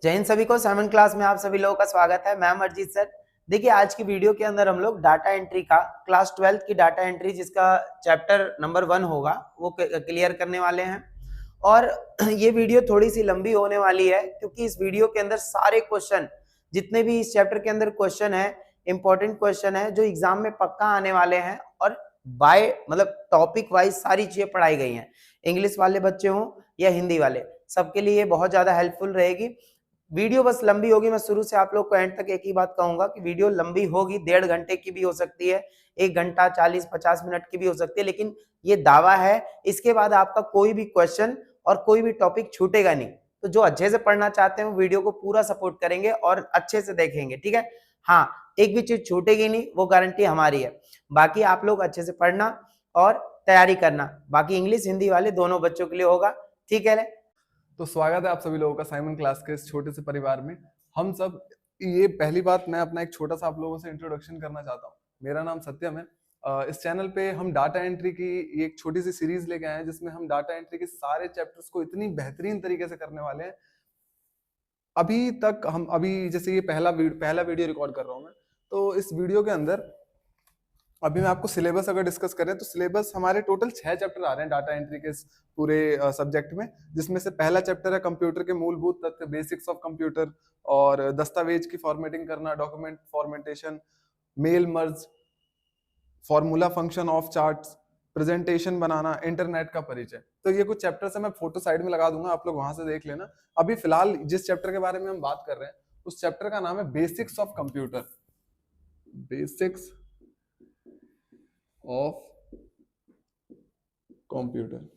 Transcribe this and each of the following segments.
जय हिंद सभी को। साइमन क्लास में आप सभी लोगों का स्वागत है। मैं अमरजीत सर। देखिए, आज की वीडियो के अंदर हम लोग डाटा एंट्री का क्लास 12th की डाटा एंट्री जिसका चैप्टर नंबर 1 होगा वो क्लियर करने वाले हैं। और ये वीडियो थोड़ी सी लंबी होने वाली है क्योंकि इस वीडियो के अंदर सारे क्वेश्चन, जितने भी इस चैप्टर के अंदर क्वेश्चन है, इंपॉर्टेंट क्वेश्चन है जो एग्जाम में पक्का आने वाले हैं और बाय मतलब टॉपिक वाइज सारी चीजें पढ़ाई गई हैं। इंग्लिश वाले बच्चे हों या हिंदी वाले, सबके लिए ये बहुत ज्यादा हेल्पफुल रहेगी। वीडियो बस लंबी होगी। मैं शुरू से आप लोग को एंड तक एक ही बात कहूंगा कि वीडियो लंबी होगी, 1.5 घंटे की भी हो सकती है, 1 घंटा 40-50 मिनट की भी हो सकती है, लेकिन ये दावा है इसके बाद आपका कोई भी क्वेश्चन और कोई भी टॉपिक छूटेगा नहीं। तो जो अच्छे से पढ़ना चाहते हैं वो वीडियो को पूरा सपोर्ट करेंगे और अच्छे से देखेंगे, ठीक है। हाँ, एक भी चीज छूटेगी नहीं, वो गारंटी हमारी है। बाकी आप लोग अच्छे से पढ़ना और तैयारी करना। बाकी इंग्लिश हिंदी वाले दोनों बच्चों के लिए होगा, ठीक है। तो स्वागत है आप सभी लोगों का साइमन क्लास के इस छोटे से परिवार में। हम सब ये पहली बात मैं अपना एक छोटा सा आप लोगों से इंट्रोडक्शन करना चाहता हूँ। मेरा नाम सत्यम है। इस चैनल पे हम डाटा एंट्री की एक छोटी सी सीरीज लेके आए हैं जिसमें हम डाटा एंट्री के सारे चैप्टर्स को इतनी बेहतरीन तरीके से करने वाले हैं। अभी तक हम जैसे ये पहला वीडियो रिकॉर्ड कर रहा हूँ मैं, तो इस वीडियो के अंदर अभी मैं आपको सिलेबस अगर डिस्कस करें तो सिलेबस हमारे टोटल 6 चैप्टर आ रहे हैं डाटा एंट्री के इस पूरे सब्जेक्ट में, जिसमें से पहला चैप्टर है कंप्यूटर के मूलभूत तथ्य, बेसिक्स ऑफ कंप्यूटर, और दस्तावेज की फॉर्मेटिंग करना, document formatting, mail merge, formula function of charts, presentation बनाना, इंटरनेट का परिचय। तो ये कुछ चैप्टर्स है, मैं फोटो साइड में लगा दूंगा, आप लोग वहां से देख लेना। अभी फिलहाल जिस चैप्टर के बारे में हम बात कर रहे हैं उस चैप्टर का नाम है basics of computer. Basics of computer.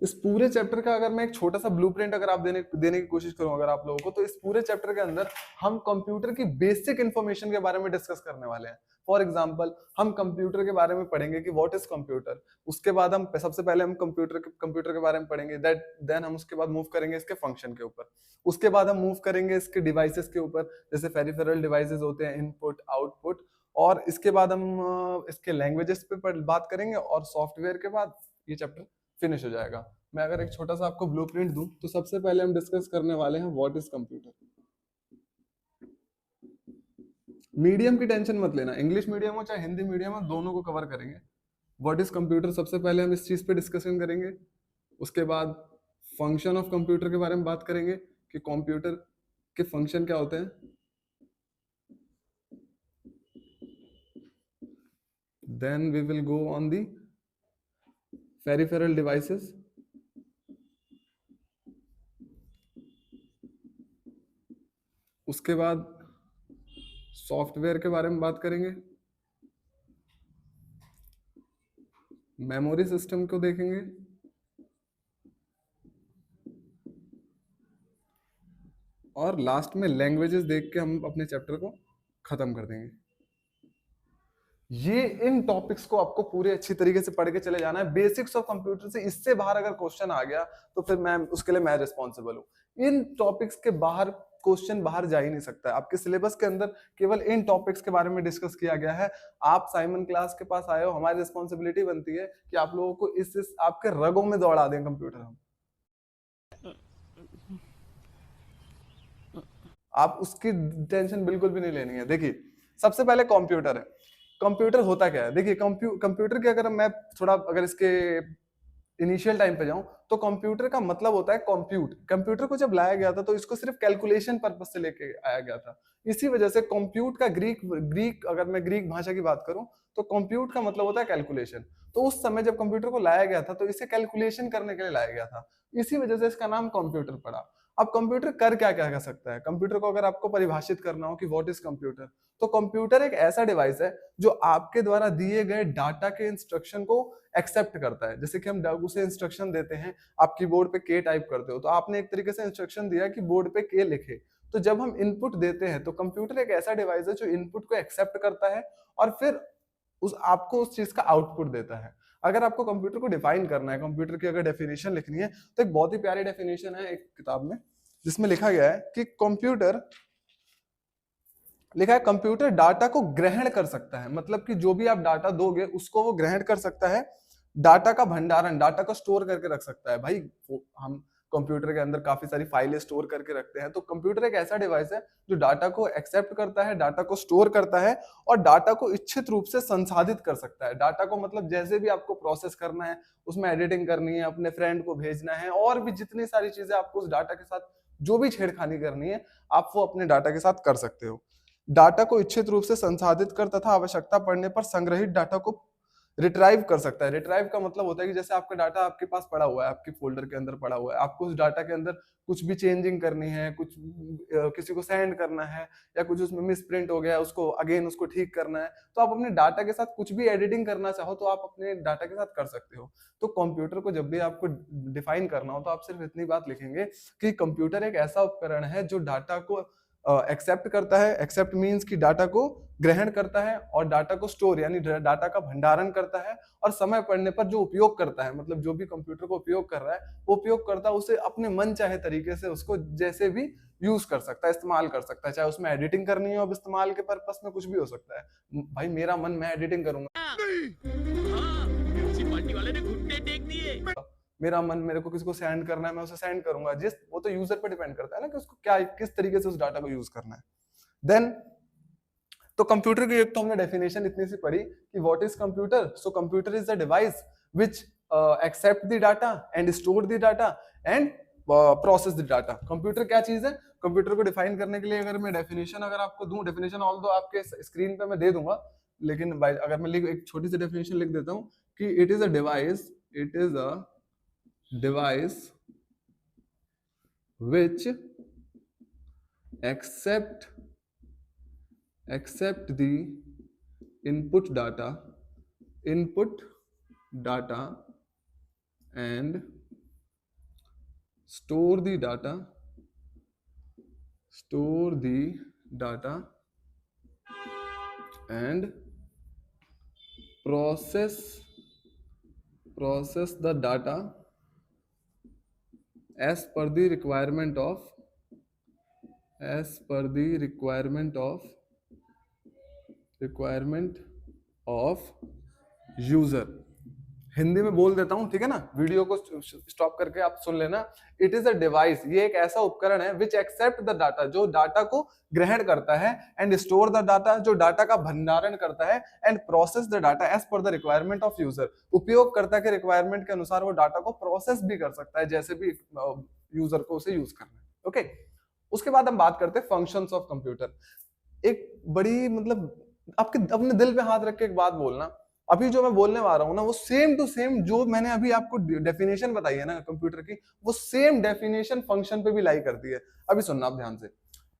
इस पूरे चैप्टर का अगर मैं एक छोटा सा ब्लूप्रिंट अगर आप देने की कोशिश करूं अगर आप लोगों को, तो इस पूरे चैप्टर के अंदर हम कंप्यूटर की बेसिक इंफॉर्मेशन के बारे में डिस्कस करने वाले हैं। फॉर एग्जांपल, हम कंप्यूटर के बारे में पढ़ेंगे कि व्हाट इज कंप्यूटर। उसके बाद हम सबसे पहले हम कंप्यूटर के बारे में पढ़ेंगे, देन हम उसके बाद मूव करेंगे इसके फंक्शन के ऊपर। उसके बाद हम मूव करेंगे इसके डिवाइसेस के ऊपर, जैसे पेरिफेरल डिवाइसेस होते हैं, इनपुट आउटपुट। और इसके बाद हम इसके लैंग्वेजेस पे बात करेंगे और सॉफ्टवेयर के बाद ये चैप्टर फिनिश हो जाएगा। मैं अगर एक छोटा सा आपको ब्लूप्रिंट दूं तो सबसे पहले हम डिस्कस करने वाले हैं व्हाट इज कंप्यूटर। मीडियम की टेंशन मत लेना, इंग्लिश मीडियम हो चाहे हिंदी मीडियम हो, दोनों को कवर करेंगे। व्हाट इज कंप्यूटर सबसे पहले हम इस चीज पे डिस्कशन करेंगे। उसके बाद फंक्शन ऑफ कंप्यूटर के बारे में बात करेंगे कि कंप्यूटर के फंक्शन क्या होते हैं। Then we will go on the peripheral devices. उसके बाद सॉफ्टवेयर के बारे में बात करेंगे, मेमोरी सिस्टम को देखेंगे, और लास्ट में लैंग्वेजेस देख के हम अपने चैप्टर को खत्म कर देंगे। ये इन टॉपिक्स को आपको पूरे अच्छी तरीके से पढ़ के चले जाना है। बेसिक्स ऑफ कंप्यूटर से इससे बाहर अगर क्वेश्चन आ गया तो फिर मैं उसके लिए मैं रिस्पॉन्सिबल हूं। इन टॉपिक्स के बाहर क्वेश्चन बाहर जा ही नहीं सकता है। आपके सिलेबस के अंदर केवल इन टॉपिक्स के बारे में डिस्कस किया गया है। आप साइमन क्लास के पास आए हो, हमारी रिस्पॉन्सिबिलिटी बनती है कि आप लोगों को इस आपके रगों में दौड़ा दें कंप्यूटर। हम आप उसकी टेंशन बिल्कुल भी नहीं लेनी है। देखिए, सबसे पहले कंप्यूटर है। कंप्यूटर होता क्या है? देखिए, कंप्यूटर के अगर मैं थोड़ा अगर इसके इनिशियल टाइम पे जाऊं तो कंप्यूटर का मतलब होता है कंप्यूट। कंप्यूटर को जब लाया गया था तो इसको सिर्फ कैलकुलेशन पर्पस से लेके आया गया था। इसी वजह से कंप्यूट का ग्रीक अगर मैं ग्रीक भाषा की बात करूं तो कंप्यूट का मतलब होता है कैलकुलेशन। तो उस समय जब कंप्यूटर को लाया गया था तो इसे कैलकुलेशन करने के लिए लाया गया था, इसी वजह से इसका नाम कंप्यूटर पड़ा। अब कंप्यूटर कर क्या क्या कर सकता है? कंप्यूटर को अगर आपको परिभाषित करना हो कि व्हाट इज कंप्यूटर, तो कंप्यूटर एक ऐसा डिवाइस है जो आपके द्वारा दिए गए डाटा के इंस्ट्रक्शन को एक्सेप्ट करता है। जैसे कि हम उसे इंस्ट्रक्शन देते हैं, आप कीबोर्ड पे के टाइप करते हो तो आपने एक तरीके से इंस्ट्रक्शन दिया कि बोर्ड पे के लिखे। तो जब हम इनपुट देते हैं तो कंप्यूटर एक ऐसा डिवाइस है जो इनपुट को एक्सेप्ट करता है और फिर आपको उस चीज का आउटपुट देता है। अगर आपको कंप्यूटर को डिफाइन करना है, कंप्यूटर की अगर डेफिनेशन लिखनी है, तो एक बहुत ही प्यारी डेफिनेशन है एक किताब में जिसमें लिखा गया है कि कंप्यूटर डाटा को ग्रहण कर सकता है। मतलब कि जो भी आप डाटा दोगे उसको वो ग्रहण कर सकता है। डाटा का भंडारण, डाटा को स्टोर करके रख सकता है। भाई हम कंप्यूटर के अंदर काफी सारी फाइलें स्टोर करके रखते हैं। तो कंप्यूटर एक ऐसा डिवाइस है जो डाटा को एक्सेप्ट करता है, डाटा को स्टोर करता है और डाटा को इच्छित रूप से संसाधित कर सकता है। डाटा को मतलब जैसे भी आपको प्रोसेस करना है, उसमें एडिटिंग करनी है, अपने फ्रेंड को भेजना है और भी जितनी सारी चीजें आपको उस डाटा के साथ जो भी छेड़खानी करनी है आप वो अपने डाटा के साथ कर सकते हो। डाटा को इच्छित रूप से संसाधित कर तथा आवश्यकता पड़ने पर संग्रहित डाटा को रिट्राइव कर सकता है। रिट्राइव का मतलब होता है कि जैसे आपका डाटा आपके पास पड़ा हुआ है, आपके फोल्डर के अंदर पड़ा हुआ है, आपको उस डाटा के अंदर कुछ भी चेंजिंग करनी है, कुछ किसी को सेंड करना है या कुछ उसमें मिस प्रिंट हो गया है, उसको अगेन उसको ठीक करना है, तो आप अपने डाटा के साथ कुछ भी एडिटिंग करना चाहो तो आप अपने डाटा के साथ कर सकते हो। तो कंप्यूटर को जब भी आपको डिफाइन करना हो तो आप सिर्फ इतनी बात लिखेंगे कि कंप्यूटर एक ऐसा उपकरण है जो डाटा को एक्सेप्ट करता है। एक्सेप्ट मीन्स कि डाटा को ग्रहण करता है और डाटा को स्टोर यानी डाटा का भंडारण करता है और समय पड़ने पर जो उपयोग करता है, मतलब जो भी कंप्यूटर को उपयोग कर रहा है वो उपयोगकर्ता उसे अपने मन चाहे तरीके से उसको जैसे भी यूज कर सकता है, इस्तेमाल कर सकता है। चाहे उसमें एडिटिंग करनी हो, अब इस्तेमाल के पर्पस में कुछ भी हो सकता है। भाई मेरा मन, मैं एडिटिंग करूंगा, म्युनिसिपैलिटी वाले ने घुटने टेक दिए, मेरा मन मेरे को किसी को सेंड करना है, मैं उसे सेंड करूंगा। जिस वो तो यूजर पे डिपेंड करता है ना कि उसको क्या किस तरीके से उस डाटा को यूज करना है। देन तो कंप्यूटर की एक तो हमने डेफिनेशन इतनी सी पढ़ी कि what is computer. So computer is the device which accept the data and store the data and process the data. Computer क्या चीज है? कंप्यूटर को डिफाइन करने के लिए अगर मैं डेफिनेशन अगर आपको दूं, डेफिनेशन ऑल दो आपके स्क्रीन पे मैं दे दूंगा, लेकिन अगर मैं एक छोटी सी डेफिनेशन लिख देता हूं कि it is a device, it is a device which accept the input data and store the data and process the data as per the requirement of user. Hindi में बोल देता हूं, ठीक है ना, वीडियो को स्टॉप करके आप सुन लेना। इट इज अ डिवाइस, ये एक ऐसा उपकरण है विच एक्सेप्ट द डाटा, जो डाटा को ग्रहण करता है, एंड स्टोर द डाटा, जो डाटा का भंडारण करता है, and process the data as per the requirement of user, उपयोगकर्ता के रिक्वायरमेंट के अनुसार वो डाटा को प्रोसेस भी कर सकता है जैसे भी यूजर को उसे यूज करना है। ओके, उसके बाद हम बात करते हैं फंक्शंस ऑफ कंप्यूटर। एक बड़ी मतलब आपके अपने दिल पे हाथ रख के एक बात बोलना, अभी जो मैं बोलने वाला हूं ना वो सेम टू सेम जो मैंने अभी आपको डेफिनेशन बताई है ना कंप्यूटर की, वो सेम डेफिनेशन फंक्शन पे भी लाई करती है। अभी सुनना आप ध्यान से,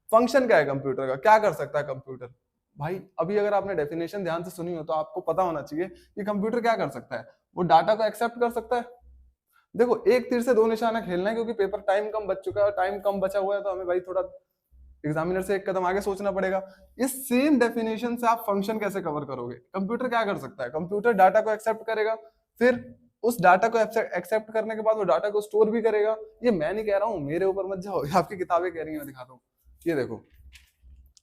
फंक्शन क्या है कंप्यूटर का, क्या कर सकता है कंप्यूटर। भाई अभी अगर आपने डेफिनेशन ध्यान से सुनी हो तो आपको पता होना चाहिए कि कंप्यूटर क्या कर सकता है। वो डाटा को एक्सेप्ट कर सकता है। देखो एक तीर से दो निशाना खेलना है, क्योंकि पेपर टाइम कम बच चुका है, टाइम कम बचा हुआ है, तो हमें भाई थोड़ा एग्जामिनर से एक कदम आगे सोचना पड़ेगा। इस सेम डेफिनेशन से आप फंक्शन कैसे कवर करोगे। कंप्यूटर क्या कर सकता है, कंप्यूटर डाटा को एक्सेप्ट करेगा, फिर उस डाटा को एक्सेप्ट करने के बाद वो डाटा को स्टोर भी करेगा। ये मैं नहीं कह रहा हूं, मेरे ऊपर मत जाओ, आपकी किताबें कह रही हैं, मैं दिखाता हूँ। ये देखो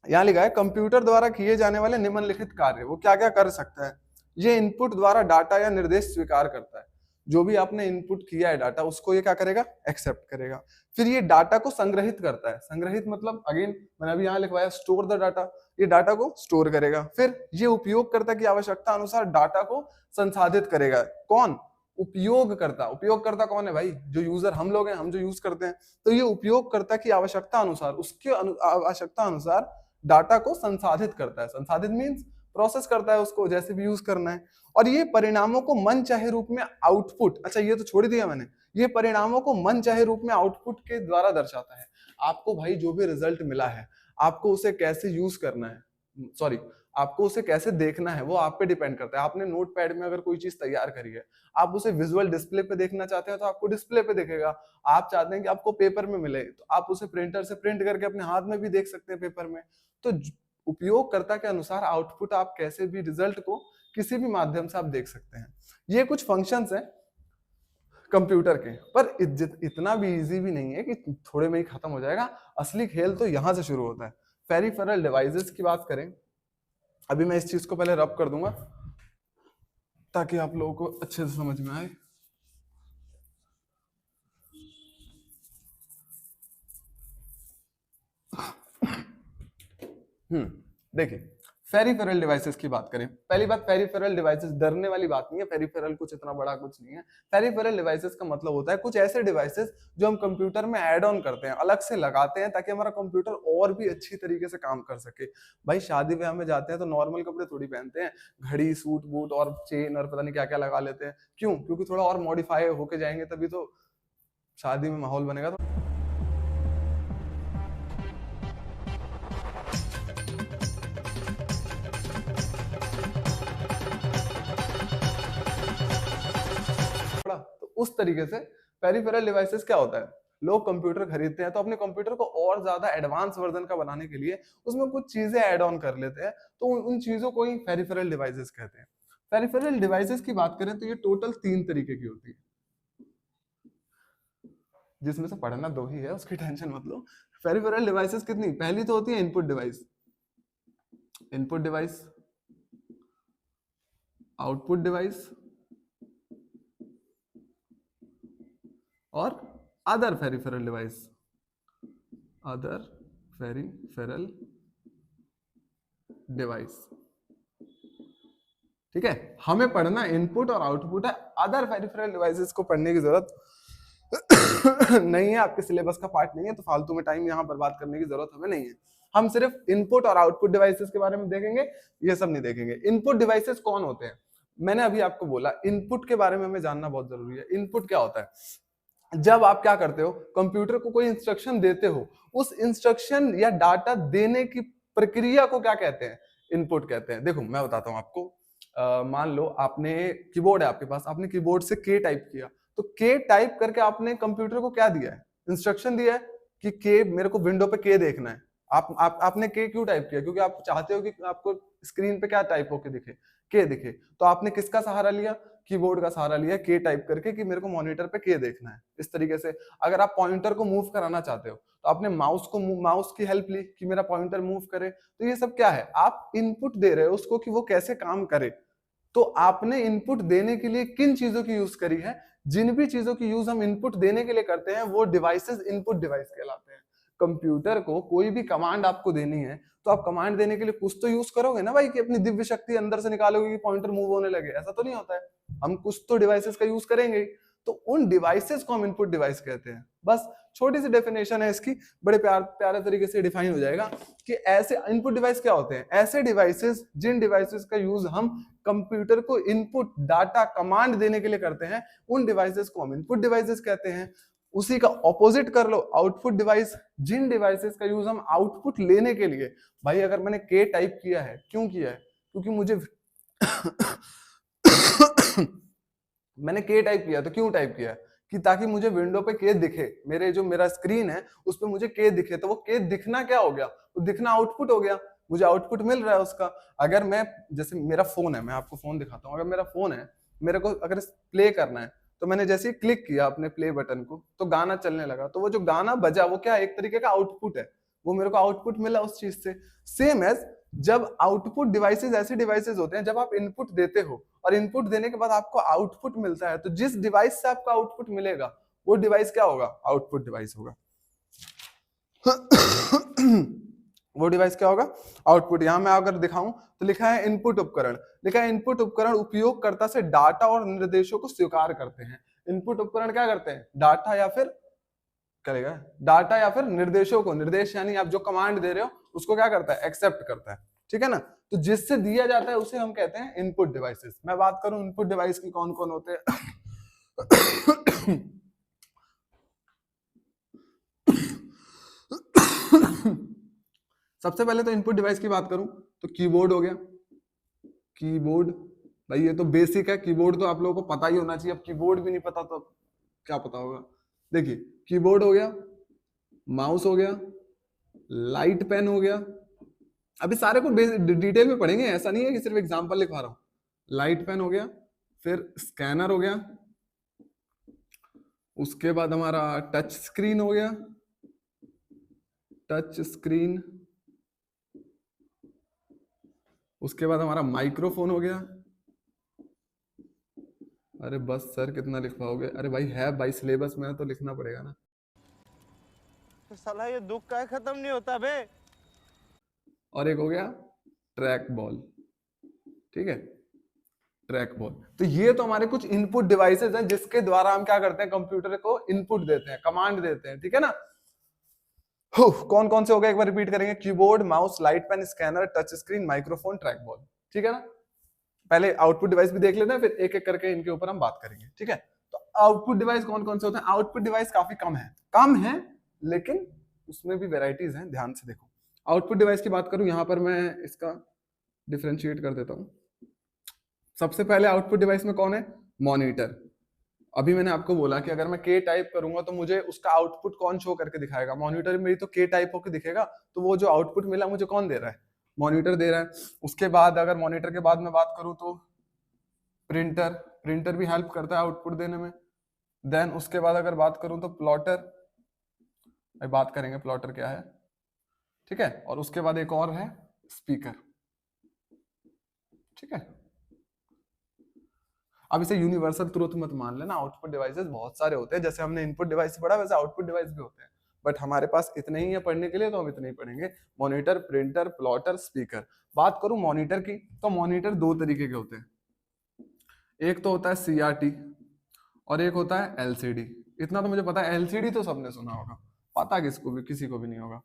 यहाँ लिखा है कंप्यूटर द्वारा किए जाने वाले निम्नलिखित कार्य, वो क्या क्या कर सकता है। ये इनपुट द्वारा डाटा या निर्देश स्वीकार करता है, जो भी आपने इनपुट किया है डाटा उसको ये क्या करेगा, एक्सेप्ट करेगा। फिर ये डाटा को संग्रहित करता है, संग्रहित मतलब अगेन मैंने अभी यहाँ लिखवाया स्टोर द डाटा, ये डाटा को स्टोर करेगा। फिर ये उपयोगकर्ता की आवश्यकता अनुसार डाटा को संसाधित करेगा। कौन? उपयोगकर्ता। उपयोगकर्ता कौन है भाई? जो यूजर हम लोग हैं, हम जो यूज करते हैं। तो ये उपयोगकर्ता की आवश्यकता अनुसार, उसके आवश्यकता अनुसार डाटा को संसाधित करता है। संसाधित मीन्स प्रोसेस करता है उसको जैसे भी यूज करना है। और ये परिणामों को मन चाहे रूप में आउटपुट, अच्छा ये तो छोड़ दिया मैंने, ये परिणामों को मन चाहे रूप में आउटपुट के द्वारा दर्शाता है। आपको भाई जो भी रिजल्ट मिला है, आपको उसे कैसे यूज करना है, सॉरी आपको उसे कैसे देखना है, वो आप पे डिपेंड करता है। आपने नोट पैड में अगर कोई चीज तैयार करी है, आप उसे विजुअल डिस्प्ले पे देखना चाहते हैं तो आपको डिस्प्ले पे दिखेगा। आप चाहते हैं कि आपको पेपर में मिले तो आप उसे प्रिंटर से प्रिंट करके अपने हाथ में भी देख सकते हैं पेपर में। तो उपयोगकर्ता के अनुसार आउटपुट आप कैसे भी रिजल्ट को किसी भी माध्यम से आप देख सकते हैं। ये कुछ फंक्शंस हैं कंप्यूटर के, पर इतना भी इजी भी नहीं है कि थोड़े में ही खत्म हो जाएगा। असली खेल तो यहां से शुरू होता है। पेरिफेरल डिवाइसेस की बात करें, अभी मैं इस चीज को पहले रब कर दूंगा ताकि आप लोगों को अच्छे से समझ में आए। देखिए पेरिफेरल डिवाइसेस की बात करें, पहली बात पेरिफेरल डिवाइसेस डरने वाली बात नहीं है, पेरिफेरल कुछ इतना बड़ा कुछ नहीं है। पेरिफेरल डिवाइसेस का मतलब होता है कुछ ऐसे डिवाइसेस जो हम कंप्यूटर में ऐड ऑन करते हैं, अलग से लगाते हैं ताकि हमारा कंप्यूटर और भी अच्छी तरीके से काम कर सके। भाई शादी ब्याह में जाते हैं तो नॉर्मल कपड़े थोड़ी पहनते हैं, घड़ी सूट बूट और चेन और पता नहीं क्या क्या लगा लेते हैं। क्यों? क्योंकि थोड़ा और मॉडिफाई होके जाएंगे तभी तो शादी में माहौल बनेगा। तो तो उस तरीके से पेरिफेरल डिवाइसेस क्या होता है, लोग कंप्यूटर खरीदते हैं तो अपने कंप्यूटर को और ज्यादा एडवांस वर्जन का बनाने के लिए उसमें कुछ चीजें ऐड ऑन कर लेते हैं, तो उन चीजों को ही पेरिफेरल डिवाइसेस कहते हैं। पेरिफेरल डिवाइसेस की बात करें तो ये टोटल 3 तरीके की होती है, जिसमें से पढ़ना 2 ही है, उसकी टेंशन मत लो। पेरिफेरल डिवाइसेस कितनी? पहली तो होती है input device, input device, output device और other peripheral device, other peripheral device. ठीक है, हमें पढ़ना इनपुट और आउटपुट है, अदर पेरिफेरल डिवाइसेस को पढ़ने की जरूरत नहीं है, आपके सिलेबस का पार्ट नहीं है, तो फालतू में टाइम यहां बर्बाद करने की जरूरत हमें नहीं है। हम सिर्फ इनपुट और आउटपुट डिवाइसेस के बारे में देखेंगे, ये सब नहीं देखेंगे। इनपुट डिवाइसेस कौन होते हैं? मैंने अभी आपको बोला इनपुट के बारे में हमें जानना बहुत जरूरी है। इनपुट क्या होता है? जब आप क्या करते हो, कंप्यूटर को कोई इंस्ट्रक्शन देते हो, उस इंस्ट्रक्शन या डाटा देने की प्रक्रिया को क्या कहते हैं? इनपुट कहते हैं। देखो मैं बताता हूं आपको, मान लो आपने कीबोर्ड है आपके पास, आपने कीबोर्ड से के टाइप किया, तो के टाइप करके आपने कंप्यूटर को क्या दिया है? इंस्ट्रक्शन दिया है कि के मेरे को विंडो पे के देखना है। आपने के क्यों टाइप किया? क्योंकि आप चाहते हो कि आपको स्क्रीन पे क्या टाइप होके दिखे? के दिखे। तो आपने किसका सहारा लिया? कीबोर्ड का सहारा लिया, के टाइप करके कि मेरे को मॉनिटर पे के देखना है। इस तरीके से अगर आप पॉइंटर को मूव कराना चाहते हो तो आपने माउस की हेल्प ली कि मेरा पॉइंटर मूव करे। तो ये सब क्या है? आप इनपुट दे रहे हो उसको कि वो कैसे काम करे। तो आपने इनपुट देने के लिए किन चीजों की यूज करी है? जिन भी चीजों की यूज हम इनपुट देने के लिए करते हैं वो डिवाइसेस इनपुट डिवाइस कहलाते हैं। कंप्यूटर को कोई भी कमांड आपको देनी है तो आप कमांड देने के लिए कुछ तो यूज करोगे ना भाई, कि अपनी दिव्य शक्ति अंदर से निकालोगे कि पॉइंटर मूव होने लगे। ऐसा तो नहीं होता है, हम कुछ तो डिवाइसेस का यूज करेंगे। तो उन डिवाइसेस को हम इनपुट डिवाइस कहते हैं। बस छोटी सी डेफिनेशन है इसकी, बड़े प्यारे तरीके से डिफाइन हो जाएगा कि ऐसे इनपुट डिवाइस क्या होते हैं? ऐसे डिवाइसेस जिन डिवाइसेस का यूज हम कंप्यूटर को इनपुट डाटा कमांड देने के लिए करते हैं, उन डिवाइसेस को हम इनपुट डिवाइसेस कहते हैं। उसी का ऑपोजिट कर लो, आउटपुट डिवाइस, जिन डिवाइसेस का यूज हम आउटपुट लेने के लिए, भाई अगर मैंने के टाइप किया है, क्यों किया है? क्योंकि मुझे मैंने के टाइप किया, तो क्यों टाइप किया? कि ताकि मुझे विंडो पे के दिखे, मेरा स्क्रीन है उस पे मुझे के दिखे। तो वो के दिखना क्या हो गया? वो दिखना आउटपुट हो गया, मुझे आउटपुट मिल रहा है उसका। अगर मैं, जैसे मेरा फोन है, मैं आपको फोन दिखाता हूँ, अगर मेरा फोन है, मेरे को अगर प्ले करना है, तो मैंने जैसे ही क्लिक किया अपने प्ले बटन को तो गाना चलने लगा। तो वो जो गाना बजा वो क्या? एक तरीके का आउटपुट है, वो मेरे को आउटपुट मिला उस चीज से। सेम एज जब आउटपुट डिवाइसेस ऐसे डिवाइसेस होते हैं जब आप इनपुट देते हो और इनपुट देने के बाद आपको आउटपुट मिलता है, तो जिस डिवाइस से आपको आउटपुट मिलेगा वो डिवाइस क्या होगा? आउटपुट डिवाइस होगा। वो डिवाइस क्या होगा? आउटपुट। यहां मैं अगर दिखाऊं तो लिखा है इनपुट उपकरण, लिखा है इनपुट उपकरण उपयोगकर्ता से डाटा और निर्देशों को स्वीकार करते हैं। इनपुट उपकरण क्या करते हैं? डाटा या फिर करेगा डाटा या फिर निर्देशों को, निर्देश यानी आप जो कमांड दे रहे हो उसको क्या करता है? एक्सेप्ट करता है। ठीक है ना? तो जिससे दिया जाता है उसे हम कहते हैं इनपुट डिवाइसेस। मैं बात करूं इनपुट डिवाइस की कौन कौन होते हैं। सबसे पहले तो इनपुट डिवाइस की बात करूं तो कीबोर्ड हो गया। कीबोर्ड भाई ये तो बेसिक है, कीबोर्ड तो आप लोगों को पता ही होना चाहिए। अब कीबोर्ड भी नहीं पता तो क्या पता होगा? देखिए कीबोर्ड हो गया, माउस हो गया, लाइट पेन हो गया। अभी सारे को डिटेल में पढ़ेंगे, ऐसा नहीं है कि सिर्फ एग्जांपल लिखवा रहा हूं। लाइट पेन हो गया, फिर स्कैनर हो गया, उसके बाद हमारा टच स्क्रीन हो गया, टच स्क्रीन, उसके बाद हमारा माइक्रोफोन हो गया। अरे बस सर कितना लिखवाओगे? अरे भाई है भाई सिलेबस में, तो लिखना पड़ेगा ना। तो साला ये दुख का खत्म नहीं होता बे। और एक हो गया ट्रैक बॉल, ठीक है, ट्रैक बॉल। तो ये तो हमारे कुछ इनपुट डिवाइसेस हैं जिसके द्वारा हम क्या करते हैं, कंप्यूटर को इनपुट देते हैं, कमांड देते हैं, ठीक है ना। कौन कौन से हो गए, एक बार रिपीट करेंगे, keyboard, mouse, light pen, scanner, touch screen, microphone, track ball, ठीक है ना। पहले आउटपुट डिवाइस भी देख लेते हैं, फिर एक एक करके इनके ऊपर हम बात करेंगे, ठीक है। तो आउटपुट डिवाइस कौन कौन से होते हैं, आउटपुट डिवाइस काफी कम है, लेकिन उसमें भी वेराइटीज हैं, ध्यान से देखो। आउटपुट डिवाइस की बात करूं, यहां पर मैं इसका डिफरेंशिएट कर देता हूं। सबसे पहले आउटपुट डिवाइस में कौन है, मॉनिटर। अभी मैंने आपको बोला कि अगर मैं के टाइप करूंगा तो मुझे उसका आउटपुट कौन शो करके दिखाएगा, मॉनिटर में मेरी तो के टाइप होकर दिखेगा, तो वो जो आउटपुट मिला मुझे कौन दे रहा है, मॉनिटर दे रहा है। उसके बाद अगर मॉनिटर के बाद मैं बात करूं तो प्रिंटर, प्रिंटर भी हेल्प करता है आउटपुट देने में। देन उसके बाद अगर बात करूं तो प्लॉटर, बात करेंगे प्लॉटर क्या है, ठीक है। और उसके बाद एक और है स्पीकर, ठीक है। अब इसे यूनिवर्सल ट्रुथ मत मान लेना, आउटपुट डिवाइसेस बहुत सारे होते हैं, जैसे हमने इनपुट डिवाइस पढ़ा वैसे आउटपुट डिवाइस भी होते हैं, बट हमारे पास इतने ही है पढ़ने के लिए, तो हम इतने ही पढ़ेंगे, मॉनिटर, प्रिंटर, प्लॉटर, स्पीकर। बात करूं मॉनिटर की, तो मॉनिटर दो तरीके के होते हैं, एक तो होता है सीआरटी और एक होता है एलसीडी। इतना तो मुझे पता है, एलसीडी तो सबने सुना होगा, पता किसको भी, किसी को भी नहीं होगा।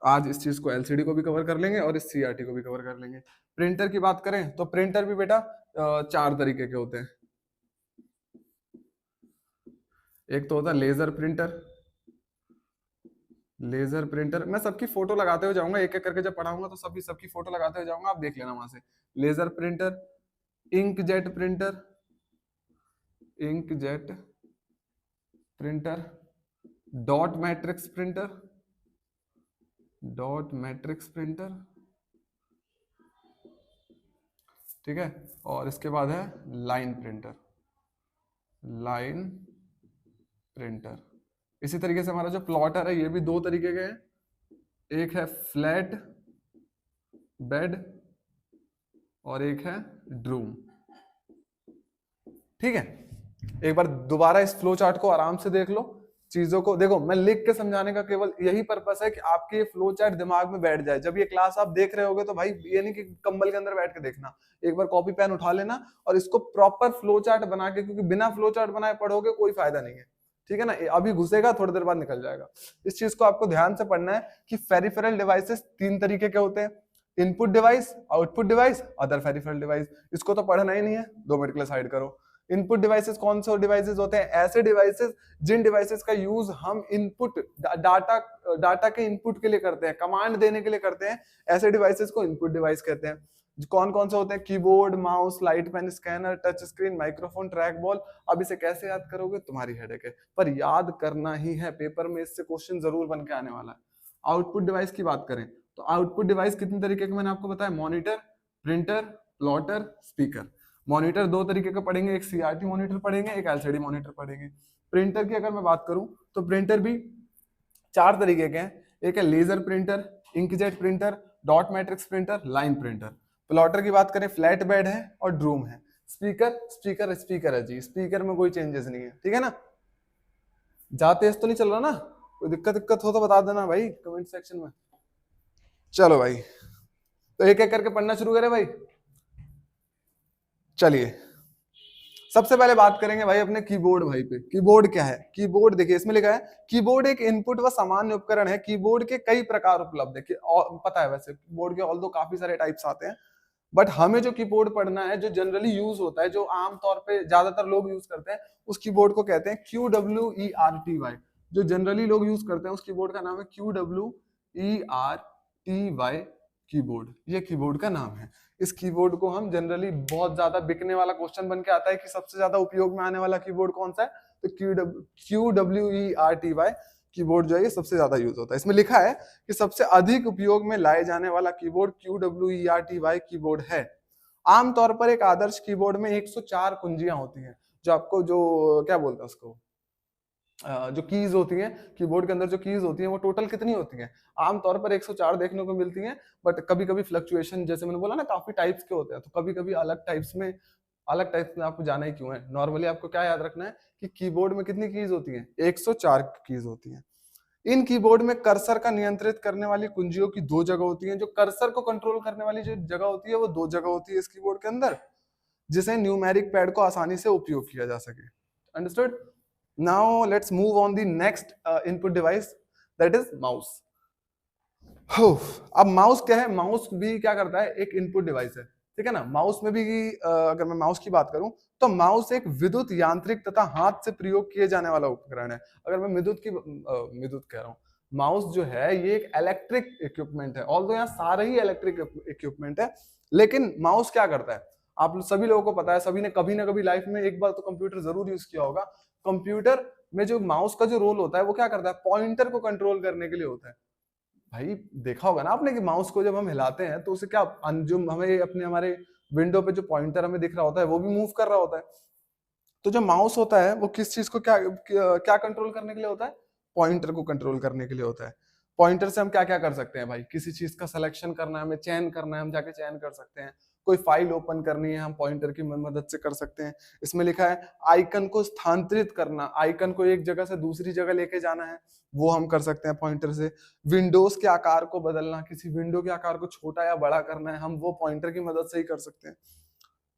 आज इस चीज को एलसीडी को भी कवर कर लेंगे और इस सीआरटी को भी कवर कर लेंगे। प्रिंटर की बात करें तो प्रिंटर भी बेटा चार तरीके के होते हैं। एक तो होता है लेजर प्रिंटर, लेजर प्रिंटर मैं सबकी फोटो लगाते हुए जाऊंगा, एक एक करके जब पढ़ाऊंगा तो सबकी फोटो लगाते हुए जाऊंगा, आप देख लेना वहां से। Laser printer, ink jet printer, ink jet printer, dot matrix printer, dot matrix printer, ठीक है। और इसके बाद है लाइन प्रिंटर, लाइन प्रिंटर। इसी तरीके से हमारा जो प्लॉटर है ये भी दो तरीके के हैं, एक है फ्लैट बेड और एक है ड्रूम, ठीक है। एक बार दोबारा इस फ्लो चार्ट को आराम से देख लो, चीजों को देखो, मैं लिख के समझाने का केवल यही पर्पस है कि आपके ये फ्लो चार्ट दिमाग में बैठ जाए। जब ये क्लास आप देख रहे होगे तो भाई ये नहीं कि कंबल के अंदर बैठ के देखना, एक बार कॉपी पेन उठा लेना और इसको प्रॉपर फ्लो चार्ट बना के, क्योंकि बिना फ्लो चार्ट बनाए पढ़ोगे कोई फायदा नहीं है, ठीक है ना। अभी घुसेगा, थोड़ी देर बाद निकल जाएगा। इस चीज को आपको ध्यान से पढ़ना है कि पेरिफेरल डिवाइसेस तीन तरीके के होते हैं, input device, output device, other peripheral device. इसको तो पढ़ना ही नहीं है, 2 मिनट के लिए साइड करो। इनपुट डिवाइसेस कौन से डिवाइसेस होते हैं, ऐसे डिवाइसेस जिन डिवाइसेस का यूज हम इनपुट डाटा के इनपुट के लिए करते हैं, कमांड देने के लिए करते हैं, ऐसे डिवाइसेस को इनपुट डिवाइस कहते हैं। कौन कौन से होते हैं, keyboard, mouse, light pen, scanner, touch screen, microphone, track ball. अब इसे कैसे याद करोगे, तुम्हारी हेडेक है, पर याद करना ही है, पेपर में इससे क्वेश्चन जरूर बन के आने वाला है। आउटपुट डिवाइस की बात करें तो आउटपुट डिवाइस कितने तरीके के मैंने आपको बताया, monitor, printer, plotter, speaker. Monitor दो तरीके का पढ़ेंगे, एक सीआरटी मॉनिटर पढ़ेंगे, एक एलसीडी मॉनिटर पढ़ेंगे। प्रिंटर की अगर मैं बात करूं तो प्रिंटर भी चार तरीके के हैं, एक है laser printer, inkjet printer, dot matrix printer, line printer. Plotter की बात करें फ्लैट बेड है और ड्रूम है। स्पीकर है जी, स्पीकर में कोई चेंजेस नहीं है, ठीक है ना। जाते इस तो नहीं चल रहा ना, कोई दिक्कत हो तो बता देना भाई कमेंट सेक्शन में। चलो भाई, तो एक एक करके पढ़ना शुरू करें भाई। चलिए सबसे पहले बात करेंगे भाई अपने कीबोर्ड भाई पे। कीबोर्ड क्या है, कीबोर्ड देखिए इसमें लिखा है कीबोर्ड एक इनपुट व सामान्य उपकरण है। कीबोर्ड के कई प्रकार उपलब्ध है, पता है वैसे कीबोर्ड के ऑल्दो काफी सारे टाइप्स आते हैं, बट हमें जो कीबोर्ड पढ़ना है, जो जनरली यूज होता है, जो आमतौर पे ज्यादातर लोग यूज करते हैं, उस कीबोर्ड को कहते हैं QWERTY। जो जनरली लोग यूज करते हैं उस कीबोर्ड का नाम है QWERTY कीबोर्ड, ये कीबोर्ड का नाम है। इस कीबोर्ड को हम जनरली, बहुत ज्यादा बिकने वाला क्वेश्चन बन के आता है कि सबसे ज्यादा उपयोग में आने वाला कीबोर्ड कौन सा है, तो QWERTY कीबोर्ड जो है ये सबसे ज्यादा यूज होता है। इसमें लिखा है कि सबसे अधिक उपयोग में लाए जाने वाला कीबोर्ड QWERTY कीबोर्ड है। आमतौर पर एक आदर्श कीबोर्ड में 104 कुंजियां होती हैं, जो आपको जो क्या बोलते हैं उसको, जो कीज होती हैं कीबोर्ड के अंदर, जो कीज होती हैं वो टोटल कितनी होती हैं, आमतौर पर 104 देखने को मिलती हैं, बट कभी कभी फ्लक्चुएशन, जैसे मैंने बोला ना काफी टाइप्स के होते हैं, तो कभी कभी अलग टाइप्स में आपको जाना ही क्यों है। नॉर्मली आपको क्या याद रखना है कि कीबोर्ड में कितनी कीज होती हैं, 104 कीज होती हैं। इन कीबोर्ड में कर्सर का नियंत्रित करने वाली कुंजियों की 2 जगह होती हैं। जो कर्सर को कंट्रोल करने वाली जो जगह होती है वो 2 जगह होती है इस कीबोर्ड के अंदर, जिसे न्यूमेरिक पैड को आसानी से उपयोग किया जा सके। Understood? Now let's move on the next input device, that is mouse. अब माउस क्या है? माउस भी क्या करता है? एक इनपुट डिवाइस है, ठीक है ना। माउस में भी अगर मैं माउस की बात करूं तो माउस एक विद्युत यांत्रिक तथा हाथ से प्रयोग किए जाने वाला उपकरण है। अगर मैं विद्युत कह रहा हूं, माउस जो है ये एक इलेक्ट्रिक इक्विपमेंट है। ऑल्दो यहाँ सारे ही इलेक्ट्रिक इक्विपमेंट है, लेकिन माउस क्या करता है? आप सभी लोगों को पता है, सभी ने कभी ना कभी लाइफ में एक बार तो कंप्यूटर जरूर यूज किया होगा। कंप्यूटर में जो माउस का जो रोल होता है वो क्या करता है? पॉइंटर को कंट्रोल करने के लिए होता है। भाई देखा होगा ना आपने कि माउस को जब हम हिलाते हैं तो उसे क्या जो हमें अपने हमारे विंडो पे जो पॉइंटर हमें दिख रहा होता है वो भी मूव कर रहा होता है। तो जो माउस होता है वो किस चीज को क्या कंट्रोल करने के लिए होता है? पॉइंटर को कंट्रोल करने के लिए होता है। पॉइंटर से हम क्या क्या कर सकते हैं भाई? किसी चीज का सिलेक्शन करना है, हमें चयन करना है, हम जाके चयन कर सकते हैं। कोई फाइल ओपन करनी है, हम पॉइंटर की मदद से कर सकते हैं। इसमें लिखा है आइकन को स्थानांतरित करना, आइकन को एक जगह से दूसरी जगह लेके जाना है, वो हम कर सकते हैं पॉइंटर से। विंडोज के आकार को बदलना, किसी विंडो के आकार को छोटा या बड़ा करना है, हम वो पॉइंटर की मदद से ही कर सकते हैं।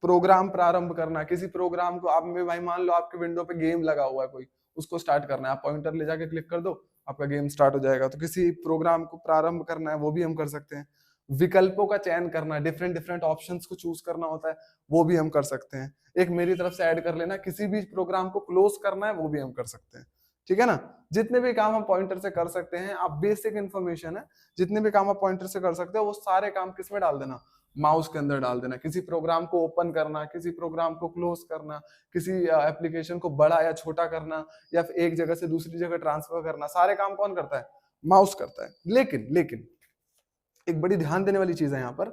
प्रोग्राम प्रारंभ करना, किसी प्रोग्राम को आप में भाई मान लो आपके विंडो पे गेम लगा हुआ है कोई, उसको स्टार्ट करना है, आप पॉइंटर ले जाके क्लिक कर दो, आपका गेम स्टार्ट हो जाएगा। तो किसी प्रोग्राम को प्रारंभ करना है, वो भी हम कर सकते हैं। विकल्पों का चयन करना, डिफरेंट डिफरेंट ऑप्शंस को चूज करना होता है, वो भी हम कर सकते हैं। एक मेरी तरफ से ऐड कर लेना, किसी भी प्रोग्राम को क्लोज करना है, वो भी हम कर सकते हैं। ठीक है ना। जितने भी काम हम पॉइंटर से कर सकते हैं, आप बेसिक इन्फॉर्मेशन है, जितने भी काम आप पॉइंटर से कर सकते हो वो सारे काम किस में डाल देना? माउस के अंदर डाल देना। किसी प्रोग्राम को ओपन करना, किसी प्रोग्राम को क्लोज करना, किसी एप्लीकेशन को बड़ा या छोटा करना, या फिर एक जगह से दूसरी जगह ट्रांसफर करना, सारे काम कौन करता है? माउस करता है। लेकिन लेकिन एक बड़ी ध्यान देने वाली चीज है यहाँ पर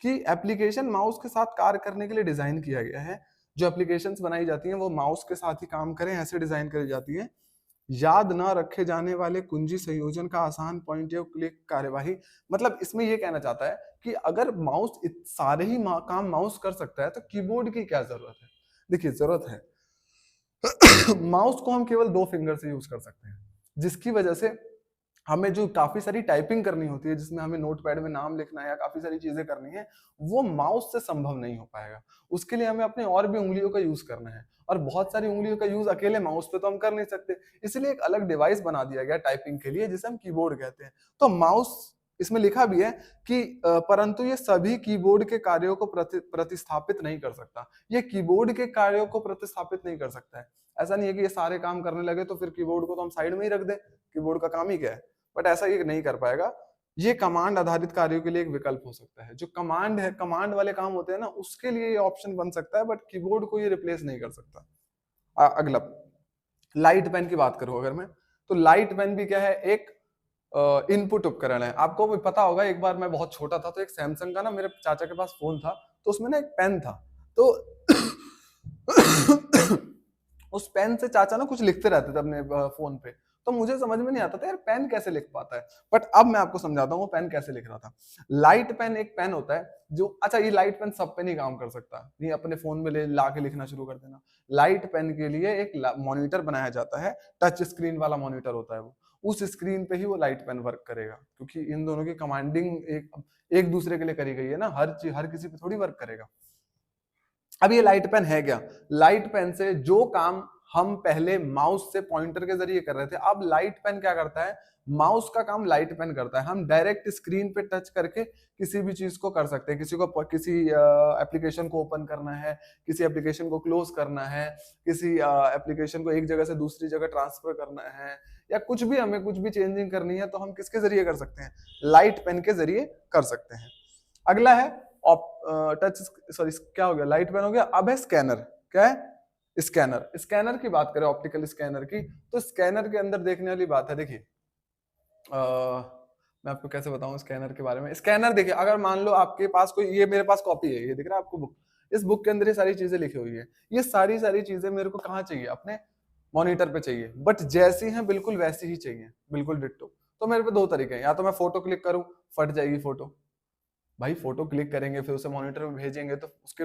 कि एप्लीकेशन माउस के साथ कार्य करने के लिए डिजाइन किया गया है। जो एप्लीकेशंस बनाई जाती हैं वो माउस के साथ ही काम करें, ऐसे डिजाइन करी जाती है। याद ना रखे जाने वाले कुंजी संयोजन का आसान पॉइंट और क्लिक कार्यवाही, मतलब इसमें ये कहना चाहता है कि अगर माउस सारे ही काम माउस कर सकता है तो कीबोर्ड की क्या जरूरत है? देखिए जरूरत है। माउस को हम केवल 2 फिंगर से यूज कर सकते हैं, जिसकी वजह से हमें जो काफी सारी टाइपिंग करनी होती है, जिसमें हमें नोटपैड में नाम लिखना है या काफी सारी चीजें करनी है, वो माउस से संभव नहीं हो पाएगा। उसके लिए हमें अपने और भी उंगलियों का यूज करना है, और बहुत सारी उंगलियों का यूज अकेले माउस पे तो हम कर नहीं सकते। इसलिए एक अलग डिवाइस बना दिया गया टाइपिंग के लिए, जिसे हम कीबोर्ड कहते हैं। तो माउस, इसमें लिखा भी है कि परंतु ये सभी कीबोर्ड के कार्यों को प्रतिस्थापित नहीं कर सकता। ये कीबोर्ड के कार्यों को प्रतिस्थापित नहीं कर सकता है। ऐसा नहीं है कि ये सारे काम करने लगे तो फिर कीबोर्ड को तो हम साइड में ही रख दें, कीबोर्ड का काम ही क्या है। बट ऐसा ये नहीं कर पाएगा। ये कमांड आधारित कार्यों के लिए एक विकल्प हो सकता है। जो कमांड है, कमांड वाले काम होते हैं ना, उसके लिए ये ऑप्शन बन सकता है, बट कीबोर्ड को ये रिप्लेस नहीं कर सकता। अगला लाइट पेन की बात करूं अगर मैं, तो लाइट पेन भी क्या है? एक इनपुट उपकरण है। आपको भी पता होगा, एक बार मैं बहुत छोटा था तो एक सैमसंग का ना मेरे चाचा के पास फोन था, तो उसमें ना एक पेन था। तो उस पेन से चाचा ना कुछ लिखते रहते थे अपने फोन पे। तो मुझे समझ में नहीं आता था यार पेन कैसे लिख पाता है, बट अब मैं आपको समझाता हूँ वो पेन कैसे लिख रहा था। लाइट पेन एक पेन होता है जो, अच्छा ये लाइट पेन सब पे नहीं काम कर सकता, नहीं अपने फोन में ला के लिखना शुरू कर देना। लाइट पेन के लिए एक मॉनिटर बनाया जाता है, टच स्क्रीन वाला मॉनिटर होता है वो। उस स्क्रीन पे ही वो लाइट पेन वर्क करेगा, क्योंकि इन दोनों की कमांडिंग एक दूसरे के लिए करी गई है ना, हर किसी पे थोड़ी वर्क करेगा। अब ये लाइट पेन है क्या? लाइट पेन से जो काम हम पहले माउस से पॉइंटर के जरिए कर रहे थे, अब लाइट पेन क्या करता है? माउस का काम लाइट पेन करता है। हम डायरेक्ट स्क्रीन पे टच करके किसी भी चीज को कर सकते हैं। किसी एप्लीकेशन को ओपन करना है, किसी एप्लीकेशन को क्लोज करना है, किसी एप्लीकेशन को एक जगह से दूसरी जगह ट्रांसफर करना है, या हमें कुछ भी चेंजिंग करनी है तो हम किसके जरिए कर सकते हैं? लाइट पेन के जरिए कर सकते हैं। अगला है टच, सॉरी क्या हो गया, लाइट पेन हो गया। अब है स्कैनर। क्या है? स्कैनर। स्कैनर की बात करें, ऑप्टिकल स्कैनर की, तो स्कैनर के अंदर देखने वाली बात है। देखिए मैं आपको कैसे बताऊं स्कैनर के बारे में। स्कैनर देखिए, अगर मान लो आपके पास कोई, ये मेरे पास कॉपी है, ये दिख रहा है आपको बुक, इस बुक के अंदर ये सारी चीजें लिखी हुई है। ये सारी चीजें मेरे को कहाँ चाहिए? अपने मॉनिटर पे चाहिए, बट जैसी हैं बिल्कुल वैसी ही चाहिए, बिल्कुल डिट्टो। तो मेरे पे 2 तरीके हैं, या तो मैं फोटो क्लिक करूं, फट जाएगी फोटो। भाई फोटो क्लिक करेंगे फिर उसे मॉनिटर में भेजेंगे तो उसके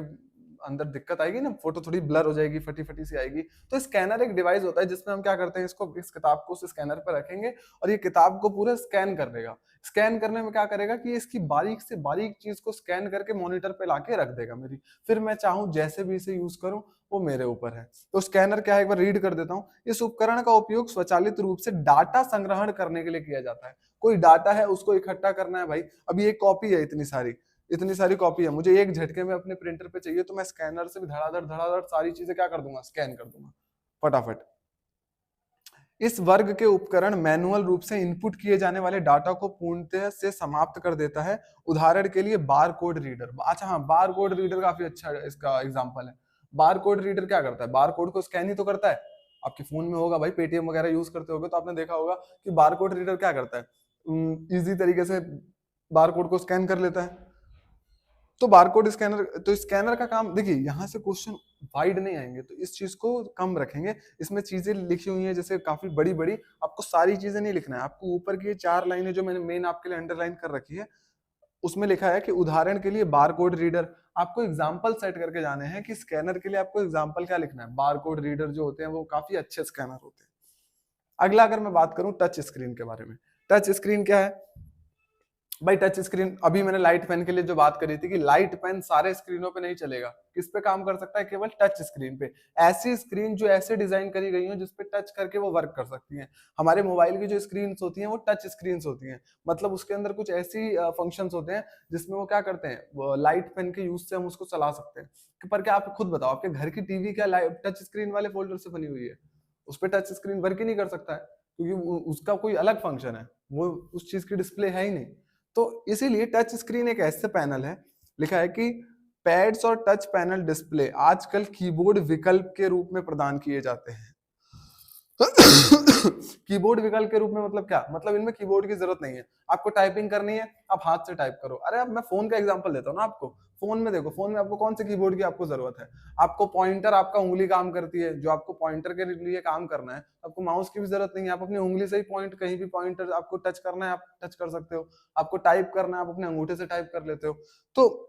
अंदर दिक्कत आएगी ना, फोटो थोड़ी ब्लर हो जाएगी, फटी फटी सी आएगी। तो स्कैनर एक डिवाइस होता है जिसमें हम क्या करते हैं, इस किताब को उस स्कैनर पर रखेंगे और ये किताब को पूरा स्कैन कर देगा। स्कैन करने में क्या करेगा कि इसकी बारीक से बारीक चीज को स्कैन करके मॉनिटर पे लाके रख देगा मेरी, फिर मैं चाहूं जैसे भी इसे यूज करूं वो मेरे ऊपर है। तो स्कैनर क्या है, एक बार रीड कर देता हूं। इस उपकरण का उपयोग स्वचालित रूप से डाटा संग्रहण करने के लिए किया जाता है। कोई डाटा है उसको इकट्ठा करना है भाई। अभी एक कॉपी है, इतनी सारी कॉपी है, मुझे एक झटके में अपने प्रिंटर पे चाहिए, तो मैं स्कैनर से भी धड़ाधड़ सारी चीजें क्या कर दूंगा, स्कैन कर दूंगा फटाफट। इस वर्ग के उपकरण मैनुअल रूप से इनपुट किए जाने वाले डाटा को पूर्णतः से समाप्त कर देता है। उदाहरण के लिए बार कोड रीडर। अच्छा हाँ, बार कोड रीडर काफी अच्छा इसका एग्जांपल है। बार कोड रीडर क्या करता है, बार कोड को स्कैन ही तो करता है। आपके फोन में होगा भाई, पेटीएम वगैरह यूज करते होगे तो आपने देखा होगा कि बार कोड रीडर क्या करता है, इजी तरीके से बार कोड को स्कैन कर लेता है। तो बारकोड स्कैनर, तो स्कैनर का काम देखिए, यहाँ से क्वेश्चन वाइड नहीं आएंगे तो इस चीज को कम रखेंगे। इसमें चीजें लिखी हुई हैं जैसे काफी बड़ी बड़ी, आपको सारी चीजें नहीं लिखना है। आपको ऊपर की 4 लाइनें जो मैंने मेन आपके लिए अंडरलाइन कर रखी है उसमें लिखा है कि उदाहरण के लिए बारकोड रीडर। आपको एग्जाम्पल सेट करके जाने हैं कि स्कैनर के लिए आपको एग्जाम्पल क्या लिखना है। बारकोड रीडर जो होते हैं वो काफी अच्छे स्कैनर होते हैं। अगला अगर मैं बात करूं टच स्क्रीन के बारे में, टच स्क्रीन क्या है भाई। टच स्क्रीन, अभी मैंने लाइट पेन के लिए जो बात करी थी कि लाइट पेन सारे स्क्रीनों पे नहीं चलेगा, किस पे काम कर सकता है, केवल टच स्क्रीन पे। ऐसी स्क्रीन जो ऐसे डिजाइन करी गई हो जिसपे टच करके वो वर्क कर सकती हैं। हमारे मोबाइल की जो स्क्रीन होती हैं वो टच स्क्रीन होती हैं, मतलब उसके अंदर कुछ ऐसी फंक्शंस होते हैं जिसमें वो क्या करते हैं, वो लाइट पेन के यूज से हम उसको चला सकते हैं। पर क्या आप खुद बताओ, आपके घर की टीवी क्या टच स्क्रीन वाले फोल्डर से बनी हुई है? उस पर टच स्क्रीन वर्क ही नहीं कर सकता है, क्योंकि उसका कोई अलग फंक्शन है, वो उस चीज की डिस्प्ले है ही नहीं। तो इसीलिए टच स्क्रीन एक ऐसे पैनल है, लिखा है कि पैड्स और टच पैनल डिस्प्ले आजकल कीबोर्ड विकल्प के रूप में प्रदान किए जाते हैं। कीबोर्ड विकल्प के रूप में मतलब क्या, मतलब इनमें कीबोर्ड की जरूरत नहीं है। आपको टाइपिंग करनी है, आप हाथ से टाइप करो। अरे अब मैं फोन का एग्जांपल देता हूँ ना आपको, फोन में देखो, फोन में आपको कौन से कीबोर्ड की आपको जरूरत है? आपको पॉइंटर, आपका उंगली काम करती है, जो आपको पॉइंटर के लिए काम करना है। आपको माउस की भी जरूरत नहीं है, आप अपनी उंगली से ही पॉइंट, कहीं भी पॉइंटर आपको टच करना है आप टच कर सकते हो। आपको टाइप करना है, आप अपने अंगूठे से टाइप कर लेते हो। तो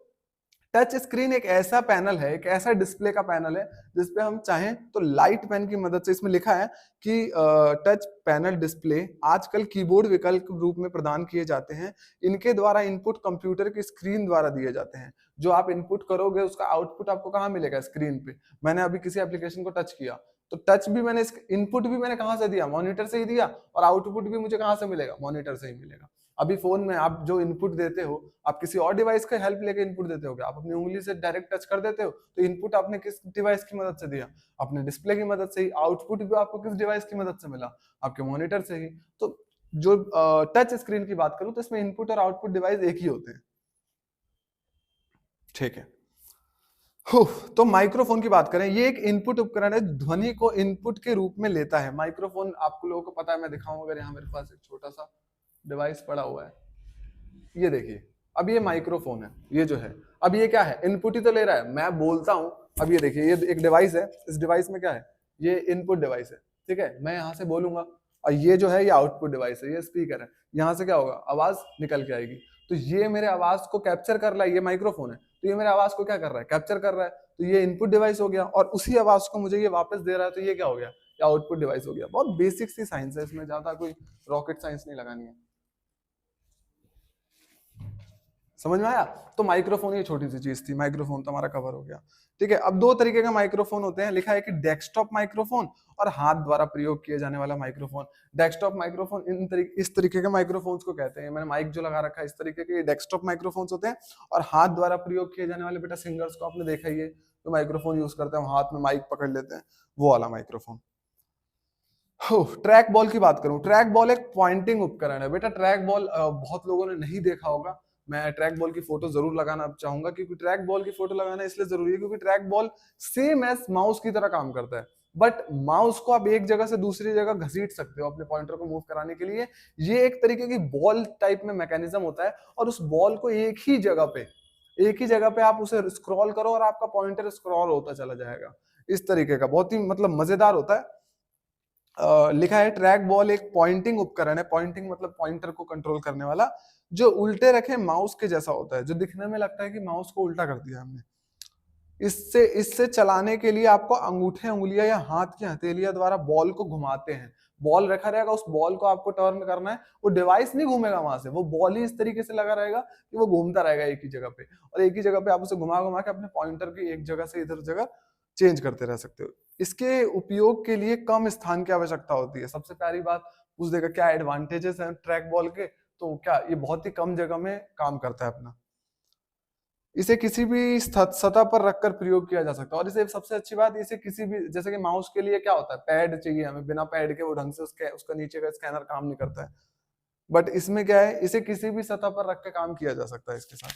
टच स्क्रीन एक ऐसा पैनल है, एक ऐसा डिस्प्ले का पैनल है जिसपे हम चाहें तो लाइट पेन की मदद से, इसमें लिखा है कि टच पैनल डिस्प्ले आजकल कीबोर्ड विकल्प रूप में प्रदान किए जाते हैं। इनके द्वारा इनपुट कंप्यूटर की स्क्रीन द्वारा दिए जाते हैं। जो आप इनपुट करोगे उसका आउटपुट आपको कहाँ मिलेगा, स्क्रीन पे। मैंने अभी किसी एप्लीकेशन को टच किया तो टच भी मैंने, इनपुट भी मैंने कहाँ से दिया, मॉनिटर से ही दिया, और आउटपुट भी मुझे कहाँ से मिलेगा, मॉनिटर से ही मिलेगा। अभी फोन में आप जो इनपुट देते हो, आप किसी और डिवाइस का हेल्प लेके इनपुट देते हो क्या? आप अपनी उंगली से डायरेक्ट टच कर देते हो, तो इनपुट आपने किस डिवाइस की मदद से दिया? अपने डिस्प्ले की मदद से ही। आउटपुट भी आपको किस डिवाइस की मदद से मिला? आपके मॉनिटर से ही। तो जो टच स्क्रीन की बात करूं तो इसमें इनपुट और आउटपुट डिवाइस एक ही होते हैं, ठीक है। तो माइक्रोफोन की बात करें, ये एक इनपुट उपकरण है, ध्वनि को इनपुट के रूप में लेता है। माइक्रोफोन आपको लोगों को पता है, मैं दिखाऊं अगर, यहाँ मेरे पास एक छोटा सा डिवाइस पड़ा हुआ है, ये देखिए। अब ये माइक्रोफोन है, ये जो है, अब ये क्या है, इनपुट ही तो ले रहा है। मैं बोलता हूं, अब ये देखिए, ये एक डिवाइस है, इस डिवाइस में क्या है, ये इनपुट डिवाइस है, ठीक है। मैं यहाँ से बोलूंगा और ये जो है ये आउटपुट डिवाइस है, ये स्पीकर है। यहाँ से क्या होगा, आवाज निकल के आएगी। तो ये मेरे आवाज को कैप्चर कर रहा है, ये माइक्रोफोन है, तो ये मेरे आवाज को क्या कर रहा है, कैप्चर कर रहा है। तो ये इनपुट डिवाइस हो गया, और उसी आवाज को मुझे ये वापस दे रहा है, तो ये क्या हो गया, ये आउटपुट डिवाइस हो गया। बहुत बेसिक सी साइंस है, इसमें ज्यादा कोई रॉकेट साइंस नहीं लगानी है। समझ में आया? तो माइक्रोफोन ये छोटी सी चीज थी, माइक्रोफोन तो हमारा कवर हो गया, ठीक है। अब 2 तरीके का माइक्रोफोन होते हैं, लिखा है कि डेस्कटॉप माइक्रोफोन और हाथ द्वारा प्रयोग किए जाने वाला माइक्रोफोन। डेस्कटॉप माइक्रोफोन इस तरीके के माइक्रोफोन्स को कहते हैं। मैंने माइक जो लगा रखा है, इस तरीके के डेस्कटॉप माइक्रोफोन्स होते हैं। और हाथ द्वारा प्रयोग किए जाने वाले, बेटा सिंगर्स को आपने देखा ही है, जो माइक्रोफोन यूज करते हैं, हाथ में माइक पकड़ लेते हैं, वो वाला माइक्रोफोन। ट्रैक बॉल की बात करूं, ट्रैक बॉल एक पॉइंटिंग उपकरण है। बेटा ट्रैक बॉल बहुत लोगों ने नहीं देखा होगा, मैं ट्रैक बॉल की फोटो जरूर लगाना चाहूंगा, क्योंकि ट्रैक बॉल की फोटो लगाना इसलिए जरूरी है क्योंकि track ball same as mouse की तरह काम करता है। बट माउस को आप एक जगह से दूसरी जगह घसीट सकते हो अपने पॉइंटर को मूव कराने के लिए। ये एक तरीके की बॉल टाइप में मैकेनिज्म होता है, और उस बॉल को एक ही जगह पे आप उसे स्क्रॉल करो और आपका पॉइंटर स्क्रॉल होता चला जाएगा। इस तरीके का बहुत ही मतलब मजेदार होता है। लिखा है ट्रैक बॉल एक पॉइंटिंग उपकरण है, पॉइंटिंग मतलब पॉइंटर को कंट्रोल करने वाला, जो उल्टे रखे माउस के जैसा होता है, जो दिखने में लगता है कि माउस को उल्टा कर दिया हमने। इससे इससे चलाने के लिए आपको अंगूठे उंगलियां या हाथ की हथेलियां द्वारा बॉल को घुमाते हैं। बॉल रखा रहेगा, उस बॉल को आपको टर्न करना है, वो डिवाइस नहीं घूमेगा वहां से, वो बॉल ही इस तरीके से लगा रहेगा कि वो घूमता रहेगा एक ही जगह पे, और एक ही जगह पे आप उसे घुमा घुमा के अपने पॉइंटर की एक जगह से इधर जगह चेंज करते रह सकते हो। इसके उपयोग के लिए कम स्थान की आवश्यकता होती है। सबसे प्यारी बात पूछ देगा क्या एडवांटेजेस हैं ट्रैक बॉल के, तो क्या ये बहुत ही कम जगह में काम करता है अपना। इसे किसी भी सतह पर रखकर प्रयोग किया जा सकता है, और इसे सबसे अच्छी बात, इसे किसी भी, जैसे कि माउस के लिए क्या होता है, पैड चाहिए हमें, बिना पैड के वो ढंग से उसका नीचे का स्कैनर काम नहीं करता है। बट इसमें क्या है, इसे किसी भी सतह पर रख के काम किया जा सकता है इसके साथ।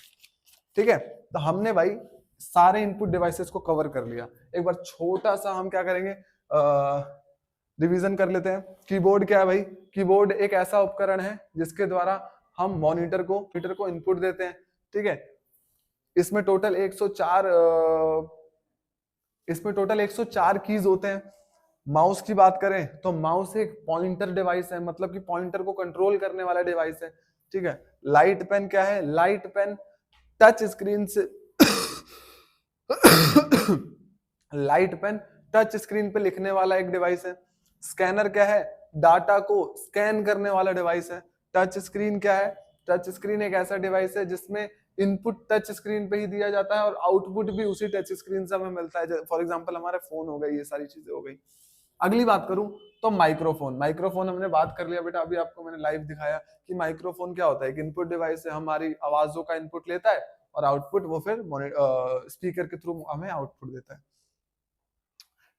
ठीक है, तो हमने भाई सारे इनपुट डिवाइसेस को कवर कर लिया। एक बार छोटा सा हम क्या करेंगे, रिवीजन कर लेते हैं। कीबोर्ड क्या है भाई, कीबोर्ड एक ऐसा उपकरण है जिसके द्वारा हम मॉनिटर को इनपुट देते हैं। ठीक है, इसमें टोटल 104 कीज होते हैं। माउस की बात करें तो माउस एक पॉइंटर डिवाइस है, मतलब कि पॉइंटर को कंट्रोल करने वाला डिवाइस है। ठीक है, लाइट पेन क्या है, लाइट पेन टच स्क्रीन से लाइट पेन टच स्क्रीन पे लिखने वाला एक डिवाइस है। स्कैनर क्या है, डाटा को स्कैन करने वाला डिवाइस है। टच स्क्रीन क्या है, टच स्क्रीन एक ऐसा डिवाइस है जिसमें इनपुट टच स्क्रीन पे ही दिया जाता है और आउटपुट भी उसी टच स्क्रीन से हमें मिलता है। फॉर एग्जांपल हमारे फोन हो गए, ये सारी चीजें हो गई। अगली बात करूं तो माइक्रोफोन। माइक्रोफोन हमने बात कर लिया बेटा, अभी आपको मैंने लाइव दिखाया कि माइक्रोफोन क्या होता है। एक इनपुट डिवाइस है, हमारी आवाजों का इनपुट लेता है और आउटपुट वो फिर स्पीकर के थ्रू हमें आउटपुट देता है।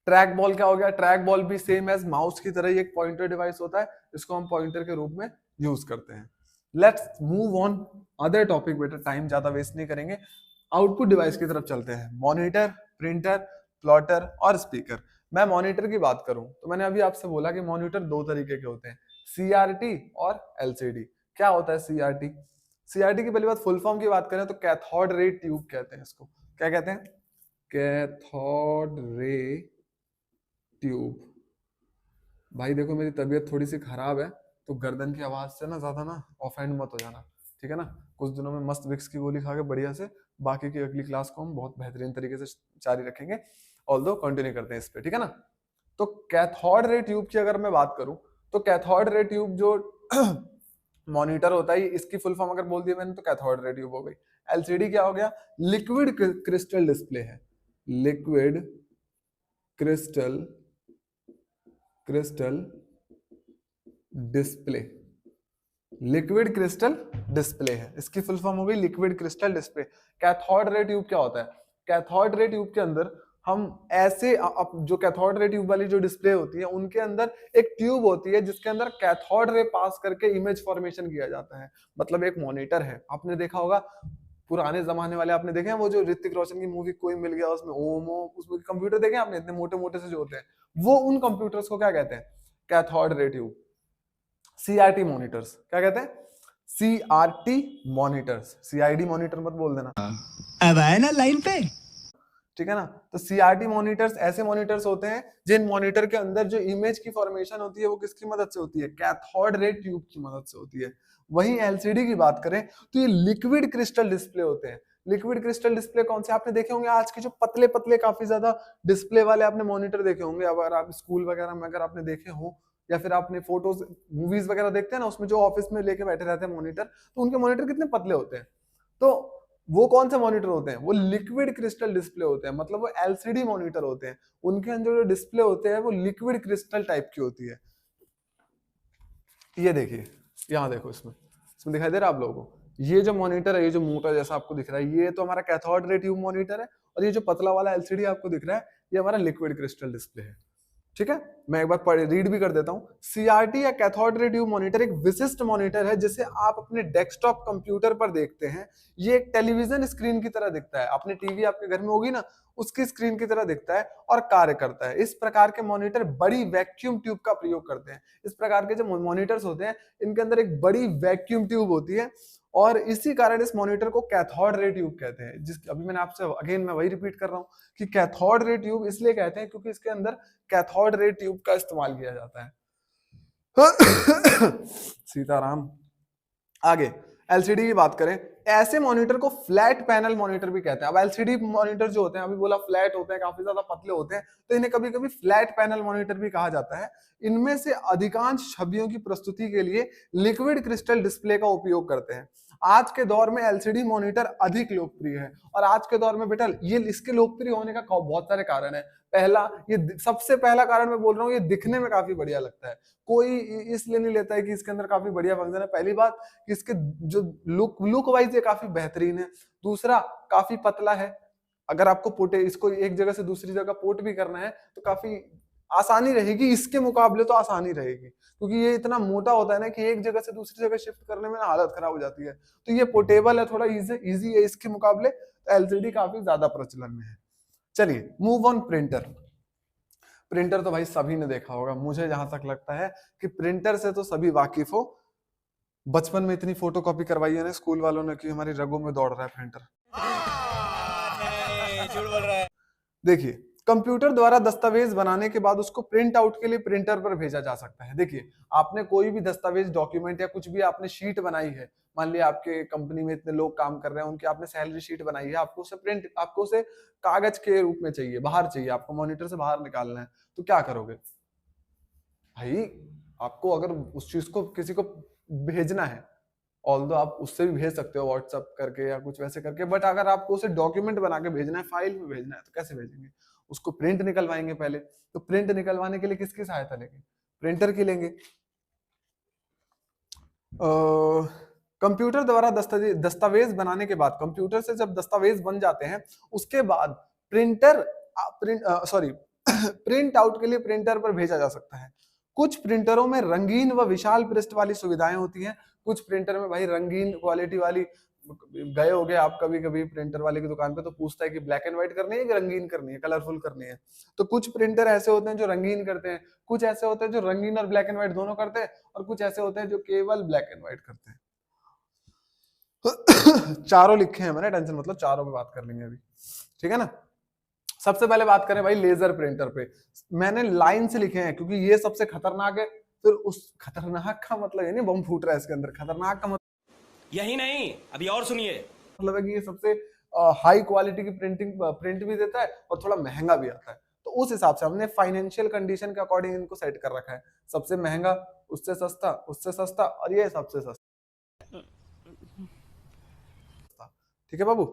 ट्रैक बॉल क्या हो गया, ट्रैक बॉल भी सेम एज माउस की तरह ही एक पॉइंटर डिवाइस होता है, इसको हम पॉइंटर के रूप में यूज करते हैं। Let's move on other topic बेटा, टाइम ज्यादा वेस्ट नहीं करेंगे, आउटपुट डिवाइस की तरफ चलते हैं। मॉनिटर, प्रिंटर, प्लॉटर और स्पीकर। मैं मॉनिटर की बात करूं तो मैंने अभी आपसे बोला कि मॉनिटर दो तरीके के होते हैं, सीआरटी और एलसीडी। क्या होता है सीआरटी? सीआरटी की पहली बात फुल फॉर्म की बात करें तो कैथोड रे ट्यूब कहते हैं इसको। क्या कहते हैं? Cathode ray tube. भाई देखो मेरी तबीयत थोड़ी सी खराब है, तो गर्दन की आवाज से ना ज्यादा ना ऑफेंड मत हो जाना, ठीक है ना। कुछ दिनों में मस्त विक्स की गोली खा के बढ़िया से बाकी की अगली क्लास को हम बहुत बेहतरीन तरीके से जारी रखेंगे, ऑल्दो कंटिन्यू करते हैं इस पे, ठीक है ना। तो कैथोड रे ट्यूब की अगर मैं बात करूं तो कैथोड रे ट्यूब जो मॉनिटर होता है, इसकी फुल फॉर्म अगर बोल दिया मैंने तो कैथोड रे ट्यूब हो गई। एलसीडी क्या हो गया? लिक्विड क्रिस्टल डिस्प्ले है। Liquid crystal display, liquid crystal display है, इसकी फुल फॉर्म हो गई liquid crystal display. Cathode ray tube क्या होता है? कैथोड रे ट्यूब के अंदर हम ऐसे जो कैथोड रे ट्यूब वाली जो डिस्प्ले होती है उनके अंदर एक ट्यूब होती है जिसके अंदर कैथोड रे पास करके इमेज फॉर्मेशन किया जाता है। मतलब एक मॉनिटर है, आपने देखा होगा पुराने जमाने वाले, आपने देखे हैं वो जो ऋतिक रोशन की मूवी कोई मिल गया, उसमें ओमो, उसमें कंप्यूटर देखे आपने, इतने मोटे मोटे से जो होते हैं, वो उन कंप्यूटर्स को क्या कहते हैं? Cathode ray tube. CRT monitors क्या कहते हैं? सीआरटी मॉनिटर्स, सीआईडी मॉनिटर मत बोल देना, अब आए ना लाइन पे। ठीक है ना। तो सीआरटी मॉनिटर्स ऐसे मॉनिटर्स होते हैं जिन मॉनिटर के अंदर जो इमेज की फॉर्मेशन होती है वो किसकी मदद से होती है? कैथोड रे ट्यूब की मदद से होती है। वहीं एलसीडी की बात करें तो ये लिक्विड क्रिस्टल डिस्प्ले होते हैं। लिक्विड क्रिस्टल डिस्प्ले कौन से? आपने देखे होंगे आज के जो पतले पतले काफी ज्यादा डिस्प्ले वाले आपने मॉनिटर देखे होंगे, अगर आप स्कूल वगैरह में अगर आपने देखे हो, या फिर आपने फोटोज मूवीज वगैरह देखते हैं ना, उसमें जो ऑफिस में लेके बैठे रहते हैं मॉनिटर, तो उनके मॉनिटर कितने पतले होते हैं। तो वो कौन से मॉनिटर होते हैं? वो लिक्विड क्रिस्टल डिस्प्ले होते हैं, मतलब वो एलसीडी मॉनिटर होते हैं। उनके अंदर जो डिस्प्ले होते हैं वो लिक्विड क्रिस्टल टाइप की होती है। ये देखिए, यहाँ देखो, इसमें दिखाई दे रहा है आप लोगों को? ये जो मॉनिटर है, ये जो मोटा जैसा आपको दिख रहा है, ये तो हमारा कैथोड रे ट्यूब मॉनिटर है, और ये जो पतला वाला एलसीडी आपको दिख रहा है, ये हमारा लिक्विड क्रिस्टल डिस्प्ले है। ठीक है, मैं एक बार रीड भी कर देता हूं। सीआरटी या कैथोड रे ट्यूब मॉनिटर एक विशिष्ट मॉनिटर है जिसे आप अपने डेस्कटॉप कंप्यूटर पर देखते हैं। ये एक टेलीविजन स्क्रीन की तरह दिखता है, अपने टीवी आपके घर में होगी ना, उसकी स्क्रीन की तरह दिखता है और कार्य करता है। इस प्रकार के मॉनिटर बड़ी वैक्यूम ट्यूब का प्रयोग करते हैं। इस प्रकार के जो मॉनिटर्स होते हैं इनके अंदर एक बड़ी वैक्यूम ट्यूब होती है, और इसी कारण इस मॉनिटर को कैथोड रे ट्यूब कहते हैं। जिस अभी मैंने आपसे अगेन मैं वही रिपीट कर रहा हूं कि कैथोड रे ट्यूब इसलिए कहते हैं क्योंकि इसके अंदर कैथोड रे ट्यूब का इस्तेमाल किया जाता है। सीताराम। आगे एलसीडी की बात करें, ऐसे मॉनिटर को फ्लैट पैनल मॉनिटर भी कहते हैं। अब एलसीडी मॉनिटर जो होते हैं, अभी बोला फ्लैट होते हैं, काफी ज्यादा पतले होते हैं, तो इन्हें कभी कभी फ्लैट पैनल मॉनिटर भी कहा जाता है। इनमें से अधिकांश छवियों की प्रस्तुति के लिए लिक्विड क्रिस्टल डिस्प्ले का उपयोग करते हैं। आज के दौर में एलसीडी मॉनिटर अधिक लोकप्रिय है, और आज के दौर में बेटा ये इसके लोकप्रिय होने का बहुत सारे कारण है। पहला, ये सबसे पहला कारण मैं बोल रहा हूँ, ये दिखने में काफी बढ़िया लगता है। कोई इसलिए नहीं लेता है कि इसके अंदर काफी बढ़िया फंक्शन है। पहली बात कि इसके जो लुक वाइज ये काफी बेहतरीन है। दूसरा, काफी पतला है, अगर आपको पोटे इसको एक जगह से दूसरी जगह पोर्ट भी करना है तो काफी आसानी रहेगी, इसके मुकाबले तो आसानी रहेगी, क्योंकि ये इतना मोटा होता है ना कि एक जगह से दूसरी जगह शिफ्ट करने में ना हालत खराब हो जाती है। तो ये पोर्टेबल है, थोड़ा इजी है इसके मुकाबले, तो एलसीडी काफी ज्यादा प्रचलन में है। चलिए मूव ऑन। प्रिंटर। प्रिंटर तो भाई सभी ने देखा होगा, मुझे जहां तक लगता है कि प्रिंटर से तो सभी वाकिफ हो। बचपन में इतनी फोटोकॉपी करवाई है ना स्कूल वालों ने कि हमारी रगों में दौड़ रहा है प्रिंटर। झूठ बोल रहा है। देखिए, कंप्यूटर द्वारा दस्तावेज बनाने के बाद उसको प्रिंट आउट के लिए प्रिंटर पर भेजा जा सकता है। देखिए, आपने कोई भी दस्तावेज, डॉक्यूमेंट या कुछ भी आपने शीट बनाई है, मान लिया आपके कंपनी में इतने लोग काम कर रहे हैं, उनकी आपने सैलरी शीट बनाई है, आपको उसे कागज के रूप में चाहिए, बाहर चाहिए, आपको मॉनिटर से बाहर निकालना है, तो क्या करोगे भाई? आपको अगर उस चीज को किसी को भेजना है, ऑल्दो आप उससे भी भेज सकते हो व्हाट्सएप करके या कुछ वैसे करके, बट अगर आपको उसे डॉक्यूमेंट बना के भेजना है, फाइल में भेजना है, तो कैसे भेजेंगे? उसको प्रिंट निकलवाएंगे पहले। तो प्रिंट निकलवाने के लिए किसकी सहायता लेंगे? प्रिंटर की लेंगे। कंप्यूटर द्वारा दस्तावेज बनाने के बाद, कंप्यूटर से जब दस्तावेज बन जाते हैं, उसके बाद प्रिंट आउट के लिए प्रिंटर पर भेजा जा सकता है। कुछ प्रिंटरों में रंगीन व विशाल पृष्ठ वाली सुविधाएं होती हैं, कुछ प्रिंटर में भाई रंगीन क्वालिटी वाली। गए होगे आप कभी कभी प्रिंटर वाले की दुकान पे, तो पूछता है कि ब्लैक एंड व्हाइट करनी है कि रंगीन करनी है, कलरफुल करनी है। तो कुछ प्रिंटर ऐसे होते हैं जो रंगीन करते हैं, कुछ ऐसे होते हैं जो रंगीन और ब्लैक एंड व्हाइट दोनों करते हैं, और कुछ ऐसे होते हैं जो केवल ब्लैक एंड व्हाइट करते हैं। चारों लिखे हैं मैंने, टेंशन मतलब चारों पे बात कर लेंगे अभी, ठीक है ना। सबसे पहले बात करें भाई लेजर प्रिंटर पे। मैंने लाइन से लिखे हैं क्योंकि ये सबसे खतरनाक है। फिर उस खतरनाक का मतलब ये नहीं बम फूट रहा है इसके अंदर, खतरनाक का मतलब यही नहीं, अभी और सुनिए, मतलब है कि ये सबसे हाई क्वालिटी की प्रिंट भी देता है और थोड़ा महंगा भी आता है। तो उस हिसाब से हमने फाइनेंशियल कंडीशन के अकॉर्डिंग इनको सेट कर रखा है। सबसे महंगा, उससे सस्ता, उससे सस्ता, और ये सबसे सस्ता। ठीक है बाबू,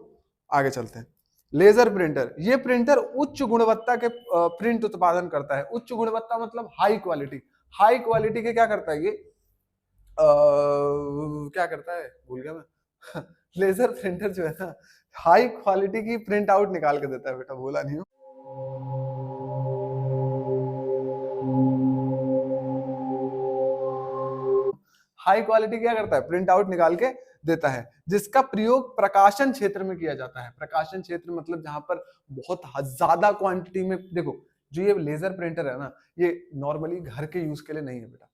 आगे चलते हैं। लेजर प्रिंटर, ये प्रिंटर उच्च गुणवत्ता के प्रिंट उत्पादन करता है। उच्च गुणवत्ता मतलब हाई क्वालिटी। हाई क्वालिटी के क्या करता है ये? क्या करता है भूल गया मैं। लेजर प्रिंटर जो है ना, हाई क्वालिटी की प्रिंट आउट निकाल के देता है बेटा, बोला नहीं हूं। हाई क्वालिटी क्या करता है? प्रिंट आउट निकाल के देता है, जिसका प्रयोग प्रकाशन क्षेत्र में किया जाता है। प्रकाशन क्षेत्र मतलब जहां पर बहुत ज्यादा क्वांटिटी में। देखो, जो ये लेजर प्रिंटर है ना, ये नॉर्मली घर के यूज के लिए नहीं है बेटा।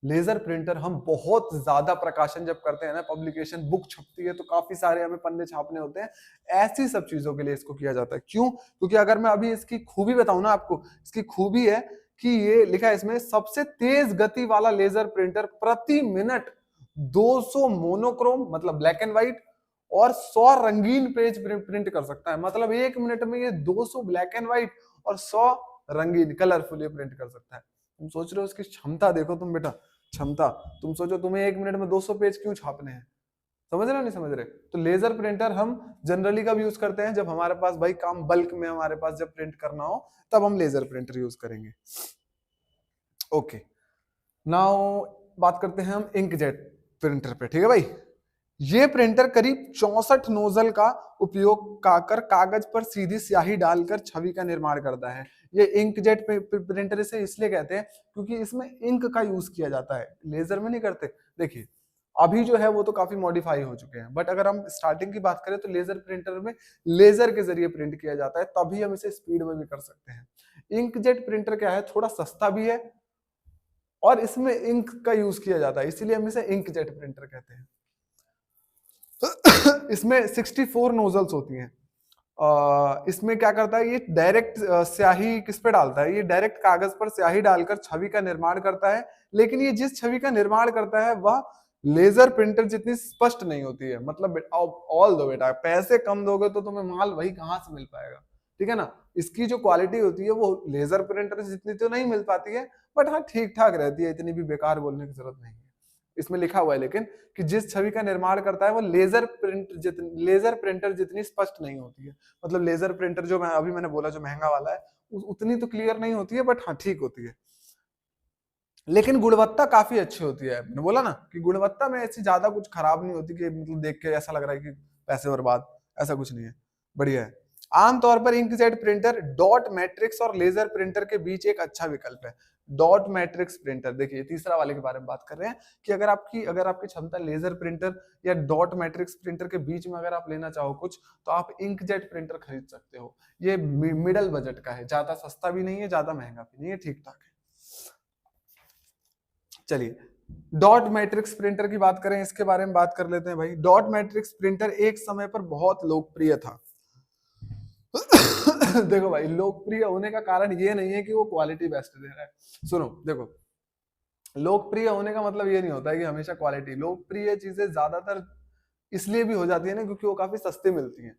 लेजर प्रिंटर हम बहुत ज्यादा प्रकाशन जब करते हैं ना, पब्लिकेशन बुक छपती है तो काफी सारे हमें पन्ने छापने होते हैं, ऐसी सब चीजों के लिए इसको किया जाता है। क्यों? क्योंकि अगर मैं अभी इसकी खूबी बताऊं ना आपको, इसकी खूबी है कि ये लिखा है इसमें, सबसे तेज गति वाला लेजर प्रिंटर प्रति मिनट 200 मोनोक्रोम मतलब ब्लैक एंड व्हाइट और 100 रंगीन पेज प्रिंट कर सकता है। मतलब एक मिनट में ये 200 ब्लैक एंड व्हाइट और 100 रंगीन कलरफुल ये प्रिंट कर सकता है। तुम सोच रहे हो इसकी क्षमता देखो तुम बेटा, क्षमता। तुम सोचो तुम्हें एक मिनट में 200 पेज क्यों छापने हैं, समझ रहे हो नहीं समझ रहे? तो लेजर प्रिंटर हम जनरली कब यूज करते हैं? जब हमारे पास भाई काम बल्क में हमारे पास जब प्रिंट करना हो, तब हम लेजर प्रिंटर यूज करेंगे। ओके, नाउ बात करते हैं हम इंकजेट प्रिंटर पे, ठीक है भाई। ये प्रिंटर करीब 64 नोजल का उपयोग कर कागज पर सीधी स्याही डालकर छवि का निर्माण करता है। ये इंकजेट प्रिंटर इसे इसलिए कहते हैं क्योंकि इसमें इंक का यूज किया जाता है, लेजर में नहीं करते। देखिए, अभी जो है वो तो काफी मॉडिफाई हो चुके हैं, बट अगर हम स्टार्टिंग की बात करें तो लेजर प्रिंटर में लेजर के जरिए प्रिंट किया जाता है, तभी हम इसे स्पीड में भी कर सकते हैं। इंकजेट प्रिंटर क्या है? थोड़ा सस्ता भी है और इसमें इंक का यूज किया जाता है, इसीलिए हम इसे इंकजेट प्रिंटर कहते हैं। इसमें 64 नोजल्स होती हैं। इसमें क्या करता है? ये डायरेक्ट स्याही किस पे डालता है? ये डायरेक्ट कागज पर स्याही डालकर छवि का निर्माण करता है, लेकिन ये जिस छवि का निर्माण करता है वह लेजर प्रिंटर जितनी स्पष्ट नहीं होती है। मतलब ऑल दो बेटा, पैसे कम दोगे तो तुम्हें माल वही कहाँ से मिल पाएगा, ठीक है ना। इसकी जो क्वालिटी होती है वो लेजर प्रिंटर जितनी तो नहीं मिल पाती है, बट हाँ ठीक ठाक रहती है, इतनी भी बेकार बोलने की जरूरत नहीं है। इसमें लिखा हुआ है लेकिन कि जिस छवि का निर्माण करता है वो लेजर प्रिंटर जितनी स्पष्ट नहीं होती है। मतलब लेजर प्रिंटर जो मैंने बोला जो महंगा वाला है उतनी तो क्लियर नहीं होती है, बट हाँ ठीक होती है, लेकिन गुणवत्ता काफी अच्छी होती है। मैंने बोला ना कि गुणवत्ता में ऐसी ज्यादा कुछ खराब नहीं होती कि मतलब देख के ऐसा लग रहा है कि पैसे बर्बाद, ऐसा कुछ नहीं है, बढ़िया है। आमतौर पर इंकजेट प्रिंटर डॉट मैट्रिक्स और लेजर प्रिंटर के बीच एक अच्छा विकल्प है। डॉट मैट्रिक्स प्रिंटर, देखिए तीसरा वाले के बारे में बात कर रहे हैं कि अगर आपकी क्षमता लेजर प्रिंटर या डॉट मैट्रिक्स प्रिंटर के बीच में अगर आप लेना चाहो कुछ, तो आप इंकजेट प्रिंटर खरीद सकते हो। ये मिडल बजट का है, ज्यादा सस्ता भी नहीं है, ज्यादा महंगा भी नहीं है, ठीक ठाक है। चलिए डॉट मैट्रिक्स प्रिंटर की बात करें, इसके बारे में बात कर लेते हैं भाई। डॉट मैट्रिक्स प्रिंटर एक समय पर बहुत लोकप्रिय था। देखो भाई, लोकप्रिय होने का कारण ये नहीं है कि वो क्वालिटी बेस्ट दे रहा है। सुनो देखो, लोकप्रिय होने का मतलब ये नहीं होता है कि हमेशा क्वालिटी, लोकप्रिय चीजें ज्यादातर इसलिए भी हो जाती है ना क्योंकि वो काफी सस्ती मिलती हैं।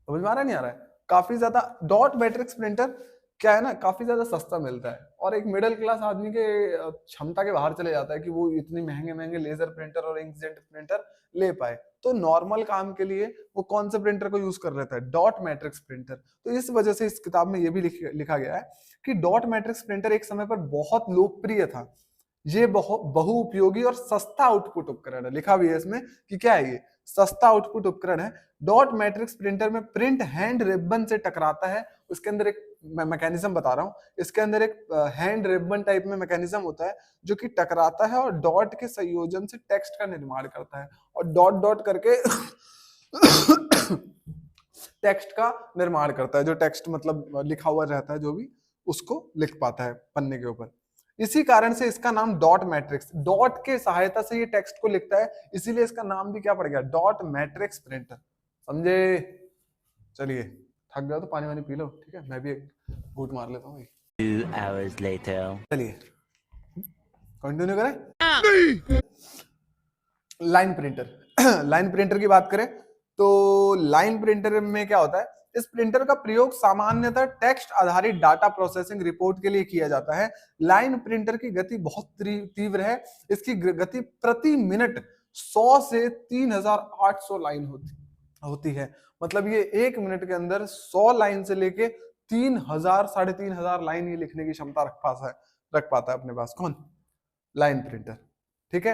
समझ में आ रहा नहीं आ रहा है? काफी ज्यादा डॉट मैट्रिक्स प्रिंटर क्या है ना, काफी ज्यादा सस्ता मिलता है और एक मिडिल क्लास आदमी के क्षमता के बाहर चले जाता है कि वो इतनी महंगे महंगे लेजर प्रिंटर और इंकजेट प्रिंटर ले पाए। तो नॉर्मल काम के लिए वो कौन से प्रिंटर को यूज कर लेता है? Dot matrix printer. तो इस वजह से इस किताब में ये भी लिखा गया है कि डॉट मैट्रिक्स प्रिंटर एक समय पर बहुत लोकप्रिय था। ये बहुउपयोगी और सस्ता आउटपुट उपकरण है। लिखा भी है इसमें कि क्या है ये, सस्ता आउटपुट उपकरण है। डॉट मैट्रिक्स प्रिंटर में प्रिंट हैंड रिबन से टकराता है। उसके अंदर एक मैकेनिज्म बता रहा हूँ, इसके अंदर एक हैंड रिबन टाइप में मैकेनिज्म होता है जो कि टकराता है और डॉट के संयोजन से टेक्स्ट का निर्माण करता है और डॉट डॉट करके टेक्स्ट का निर्माण करता है। जो टेक्स्ट मतलब लिखा हुआ रहता है जो भी, उसको लिख पाता है पन्ने के ऊपर। इसी कारण से इसका नाम डॉट मैट्रिक्स, डॉट के सहायता से ये टेक्स्ट को लिखता है, इसीलिए इसका नाम भी क्या पड़ गया, डॉट मैट्रिक्स प्रिंटर। समझे? चलिए थक गया तो पानी वानी पी लो, ठीक है, मैं भी एक घूंट मार लेता हूँ। 2 hours later. चलिए कंटिन्यू करें। Line printer. लाइन प्रिंटर की बात करें तो लाइन प्रिंटर में क्या होता है, इस प्रिंटर का प्रयोग सामान्यतः टेक्स्ट आधारित डाटा प्रोसेसिंग रिपोर्ट के लिए किया जाता है। लाइन प्रिंटर की गति बहुत तीव्र है। इसकी गति प्रति मिनट 100 से 3800 लाइन होती है। मतलब ये एक मिनट के अंदर 100 लाइन से लेके 3000 3500 लाइन ये लिखने की क्षमता रख पाता है अपने पास। कौन? Line printer. ठीक है,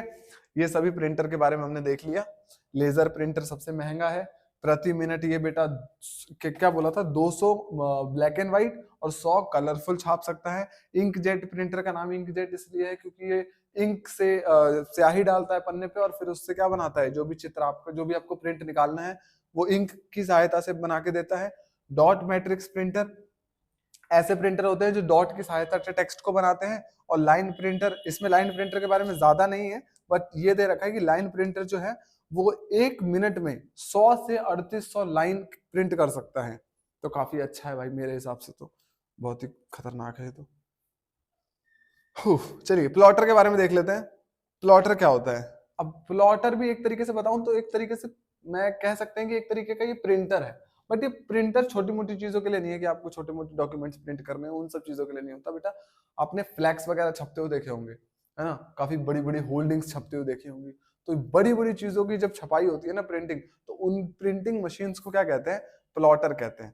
ये सभी प्रिंटर के बारे में हमने देख लिया। लेजर प्रिंटर सबसे महंगा है, प्रति मिनट ये बेटा क्या बोला था, 200 ब्लैक एंड व्हाइट और 100 कलरफुल छाप सकता है। इंकजेट प्रिंटर का नाम इंकजेट इसलिए है क्योंकि ये इंक से स्याही डालता है पन्ने पे और फिर उससे क्या बनाता है, जो भी चित्र आपको, जो भी आपको प्रिंट निकालना है वो इंक की सहायता से बना के देता है। डॉट मैट्रिक्स प्रिंटर, ऐसे प्रिंटर होते हैं जो डॉट की सहायता से टेक्स्ट को बनाते हैं। और लाइन प्रिंटर, इसमें लाइन प्रिंटर के बारे में ज्यादा नहीं है, बट ये दे रखा है कि लाइन प्रिंटर जो है वो एक मिनट में 100 से 3800 लाइन प्रिंट कर सकता है। तो काफी अच्छा है भाई, मेरे हिसाब से तो बहुत ही खतरनाक है तो। चलिए प्लॉटर के बारे में देख लेते हैं। प्लॉटर क्या होता है? अब प्लॉटर भी एक तरीके से बताऊं तो एक तरीके से मैं कह सकते हैं कि एक तरीके का ये प्रिंटर है, बट ये प्रिंटर छोटी मोटी चीजों के लिए नहीं है कि आपको छोटे मोटे डॉक्यूमेंट्स प्रिंट करने हैं, उन सब चीजों के लिए नहीं होता बेटा। आपने फ्लैक्स वगैरह छपते हुए देखे होंगे, है ना, काफी बड़ी बड़ी होल्डिंग्स छपते हुए देखी होंगी। तो बड़ी बड़ी चीजों की जब छपाई होती है ना, प्रिंटिंग, तो उन प्रिंटिंग मशीन्स को क्या कहते हैं? प्लॉटर कहते हैं।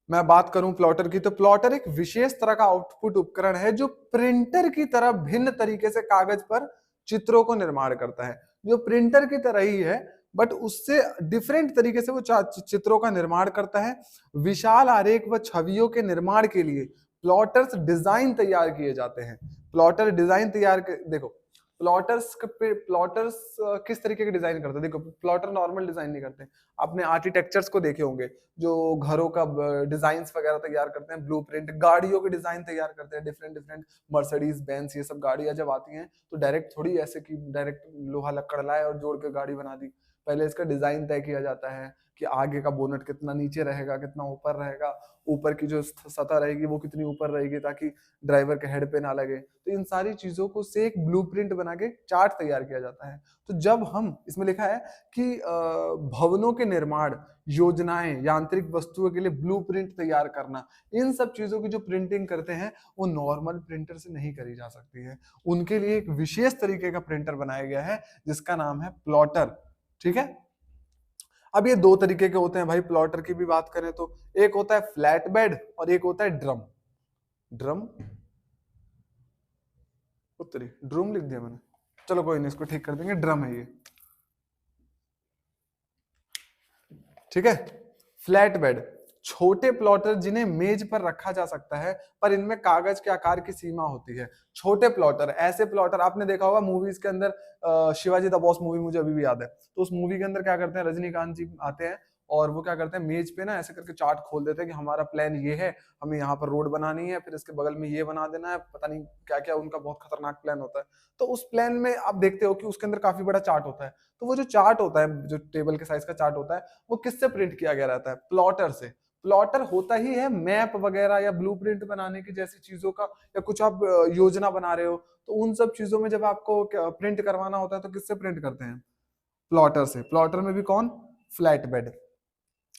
मैं बात करूं प्लॉटर की, तो प्लॉटर एक विशेष तरह का आउटपुट उपकरण है जो प्रिंटर की तरह भिन्न तरीके से कागज पर चित्रों को निर्माण करता है। जो प्रिंटर की तरह ही है बट उससे डिफरेंट तरीके से वो चित्रों का निर्माण करता है। विशाल आरेख व छवियों के निर्माण के लिए प्लॉटर्स डिजाइन तैयार किए जाते हैं। प्लॉटर डिजाइन देखो प्लॉटर्स किस तरीके के डिजाइन करते हैं? देखो प्लॉटर नॉर्मल डिजाइन नहीं करते। आपने आर्किटेक्चर्स को देखे होंगे जो घरों का डिजाइन वगैरह तैयार करते हैं, ब्लूप्रिंट, गाड़ियों के डिजाइन तैयार करते हैं, डिफरेंट मर्सिडीज बेंज, ये सब गाड़ियां जब आती हैं तो डायरेक्ट थोड़ी ऐसे कि डायरेक्ट लोहा लक्कड़ लाए और जोड़ के गाड़ी बना दी। पहले इसका डिजाइन तय किया जाता है कि आगे का बोनट कितना नीचे रहेगा, कितना ऊपर रहेगा, ऊपर की जो सतह रहेगी वो कितनी ऊपर रहेगी ताकि ड्राइवर के हेड पे ना लगे। तो इन सारी चीजों को से एक ब्लूप्रिंट बना के चार्ट तैयार किया जाता है। तो जब हम इसमें लिखा है कि भवनों के निर्माण, योजनाएं, यांत्रिक वस्तुओं के लिए ब्लूप्रिंट तैयार करना, इन सब चीजों की जो प्रिंटिंग करते हैं वो नॉर्मल प्रिंटर से नहीं करी जा सकती है। उनके लिए एक विशेष तरीके का प्रिंटर बनाया गया है जिसका नाम है प्लॉटर। ठीक है, अब ये दो तरीके के होते हैं भाई। प्लॉटर की भी बात करें तो एक होता है फ्लैट बेड और एक होता है ड्रम। ड्रम लिख दिया मैंने, चलो कोई नहीं, इसको ठीक कर देंगे, ड्रम है ये। ठीक है, फ्लैट बेड छोटे प्लॉटर जिन्हें मेज पर रखा जा सकता है पर इनमें कागज के आकार की सीमा होती है। छोटे प्लॉटर, ऐसे प्लॉटर आपने देखा होगा मूवीज के अंदर, शिवाजी द बॉस मूवी मुझे अभी भी याद है। तो उस मूवी के अंदर क्या करते हैं, रजनीकांत जी आते हैं और वो क्या करते हैं, मेज पे ना ऐसे करके चार्ट खोल देते हैं कि हमारा प्लान ये है, हमें यहाँ पर रोड बनानी है, फिर इसके बगल में ये बना देना है, पता नहीं क्या क्या उनका बहुत खतरनाक प्लान होता है। तो उस प्लान में आप देखते हो कि उसके अंदर काफी बड़ा चार्ट होता है। तो वो जो चार्ट होता है, जो टेबल के साइज का चार्ट होता है, वो किससे प्रिंट किया गया रहता है, प्लॉटर से। प्लॉटर होता ही है मैप वगैरह या ब्लूप्रिंट बनाने की जैसी चीजों का, या कुछ आप योजना बना रहे हो तो उन सब चीजों में जब आपको प्रिंट करवाना होता है तो किससे प्रिंट करते हैं, प्लॉटर से। प्लॉटर में भी कौन, फ्लैट बेड।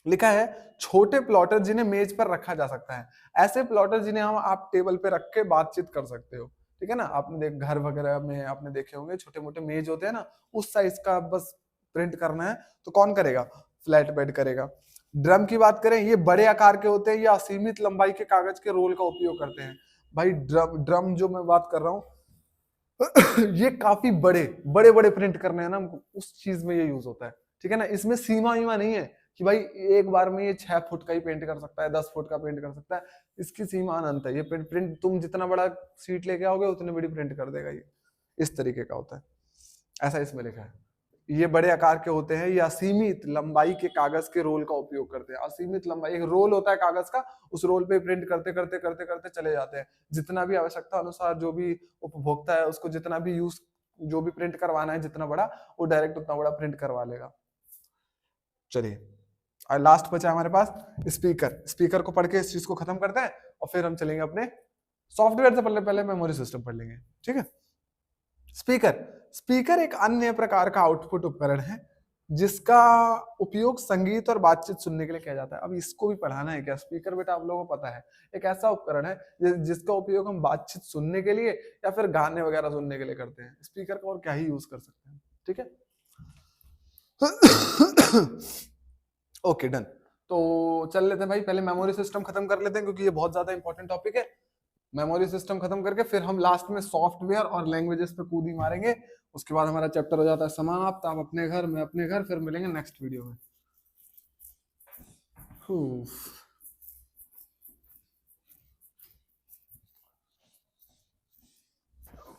लिखा है छोटे प्लॉटर जिन्हें मेज पर रखा जा सकता है, ऐसे प्लॉटर जिन्हें हम आप टेबल पे रख के बातचीत कर सकते हो। ठीक है ना, आपने देख घर वगैरह में आपने देखे होंगे छोटे मोटे मेज होते हैं ना, उस साइज का बस प्रिंट करना है तो कौन करेगा, फ्लैट बेड करेगा। ड्रम की बात करें, ये बड़े आकार के होते हैं, ये असीमित लंबाई के कागज के रोल का उपयोग करते हैं। भाई ड्रम जो मैं बात कर रहा हूँ ये काफी बड़े बड़े प्रिंट करने हैं ना हमको, उस चीज में ये यूज होता है। ठीक है ना, इसमें सीमा नहीं है कि भाई एक बार में ये 6 फुट का ही पेंट कर सकता है, 10 फुट का पेंट कर सकता है, इसकी सीमा अनंत है। ये प्रिंट तुम जितना बड़ा सीट लेके आओगे उतनी बड़ी प्रिंट कर देगा ये, इस तरीके का होता है, ऐसा इसमें लिखा है। ये बड़े आकार के होते हैं, ये असीमित लंबाई के कागज के रोल का उपयोग करते हैं। असीमित लंबाई, एक रोल होता है कागज का, उस रोल पे प्रिंट करते करते करते करते चले जाते हैं। जितना भी आवश्यकता अनुसार जो भी उपभोक्ता है उसको जितना भी यूज, जो भी प्रिंट करवाना है जितना बड़ा, वो डायरेक्ट उतना बड़ा प्रिंट करवा लेगा। चलिए, और लास्ट बचा हमारे पास स्पीकर। स्पीकर को पढ़ के इस चीज को खत्म करते हैं और फिर हम चलेंगे अपने सॉफ्टवेयर से। पहले मेमोरी सिस्टम पढ़ लेंगे। ठीक है, स्पीकर एक अन्य प्रकार का आउटपुट उपकरण है जिसका उपयोग संगीत और बातचीत सुनने के लिए किया जाता है। अब इसको भी पढ़ाना है क्या, स्पीकर बेटा आप लोगों को पता है एक ऐसा उपकरण है जिसका उपयोग हम बातचीत सुनने के लिए या फिर गाने वगैरह सुनने के लिए करते हैं। स्पीकर का और क्या ही यूज कर सकते हैं। ठीक है, ओके डन। तो चल लेते हैं भाई, पहले मेमोरी सिस्टम खत्म कर लेते हैं क्योंकि ये बहुत ज्यादा इंपॉर्टेंट टॉपिक है। मेमोरी सिस्टम खत्म करके फिर हम लास्ट में सॉफ्टवेयर और लैंग्वेजेस पे कूदी मारेंगे। उसके बाद हमारा चैप्टर हो जाता है समाप्त। आप अपने घर, मैं अपने घर, फिर मिलेंगे नेक्स्ट वीडियो में।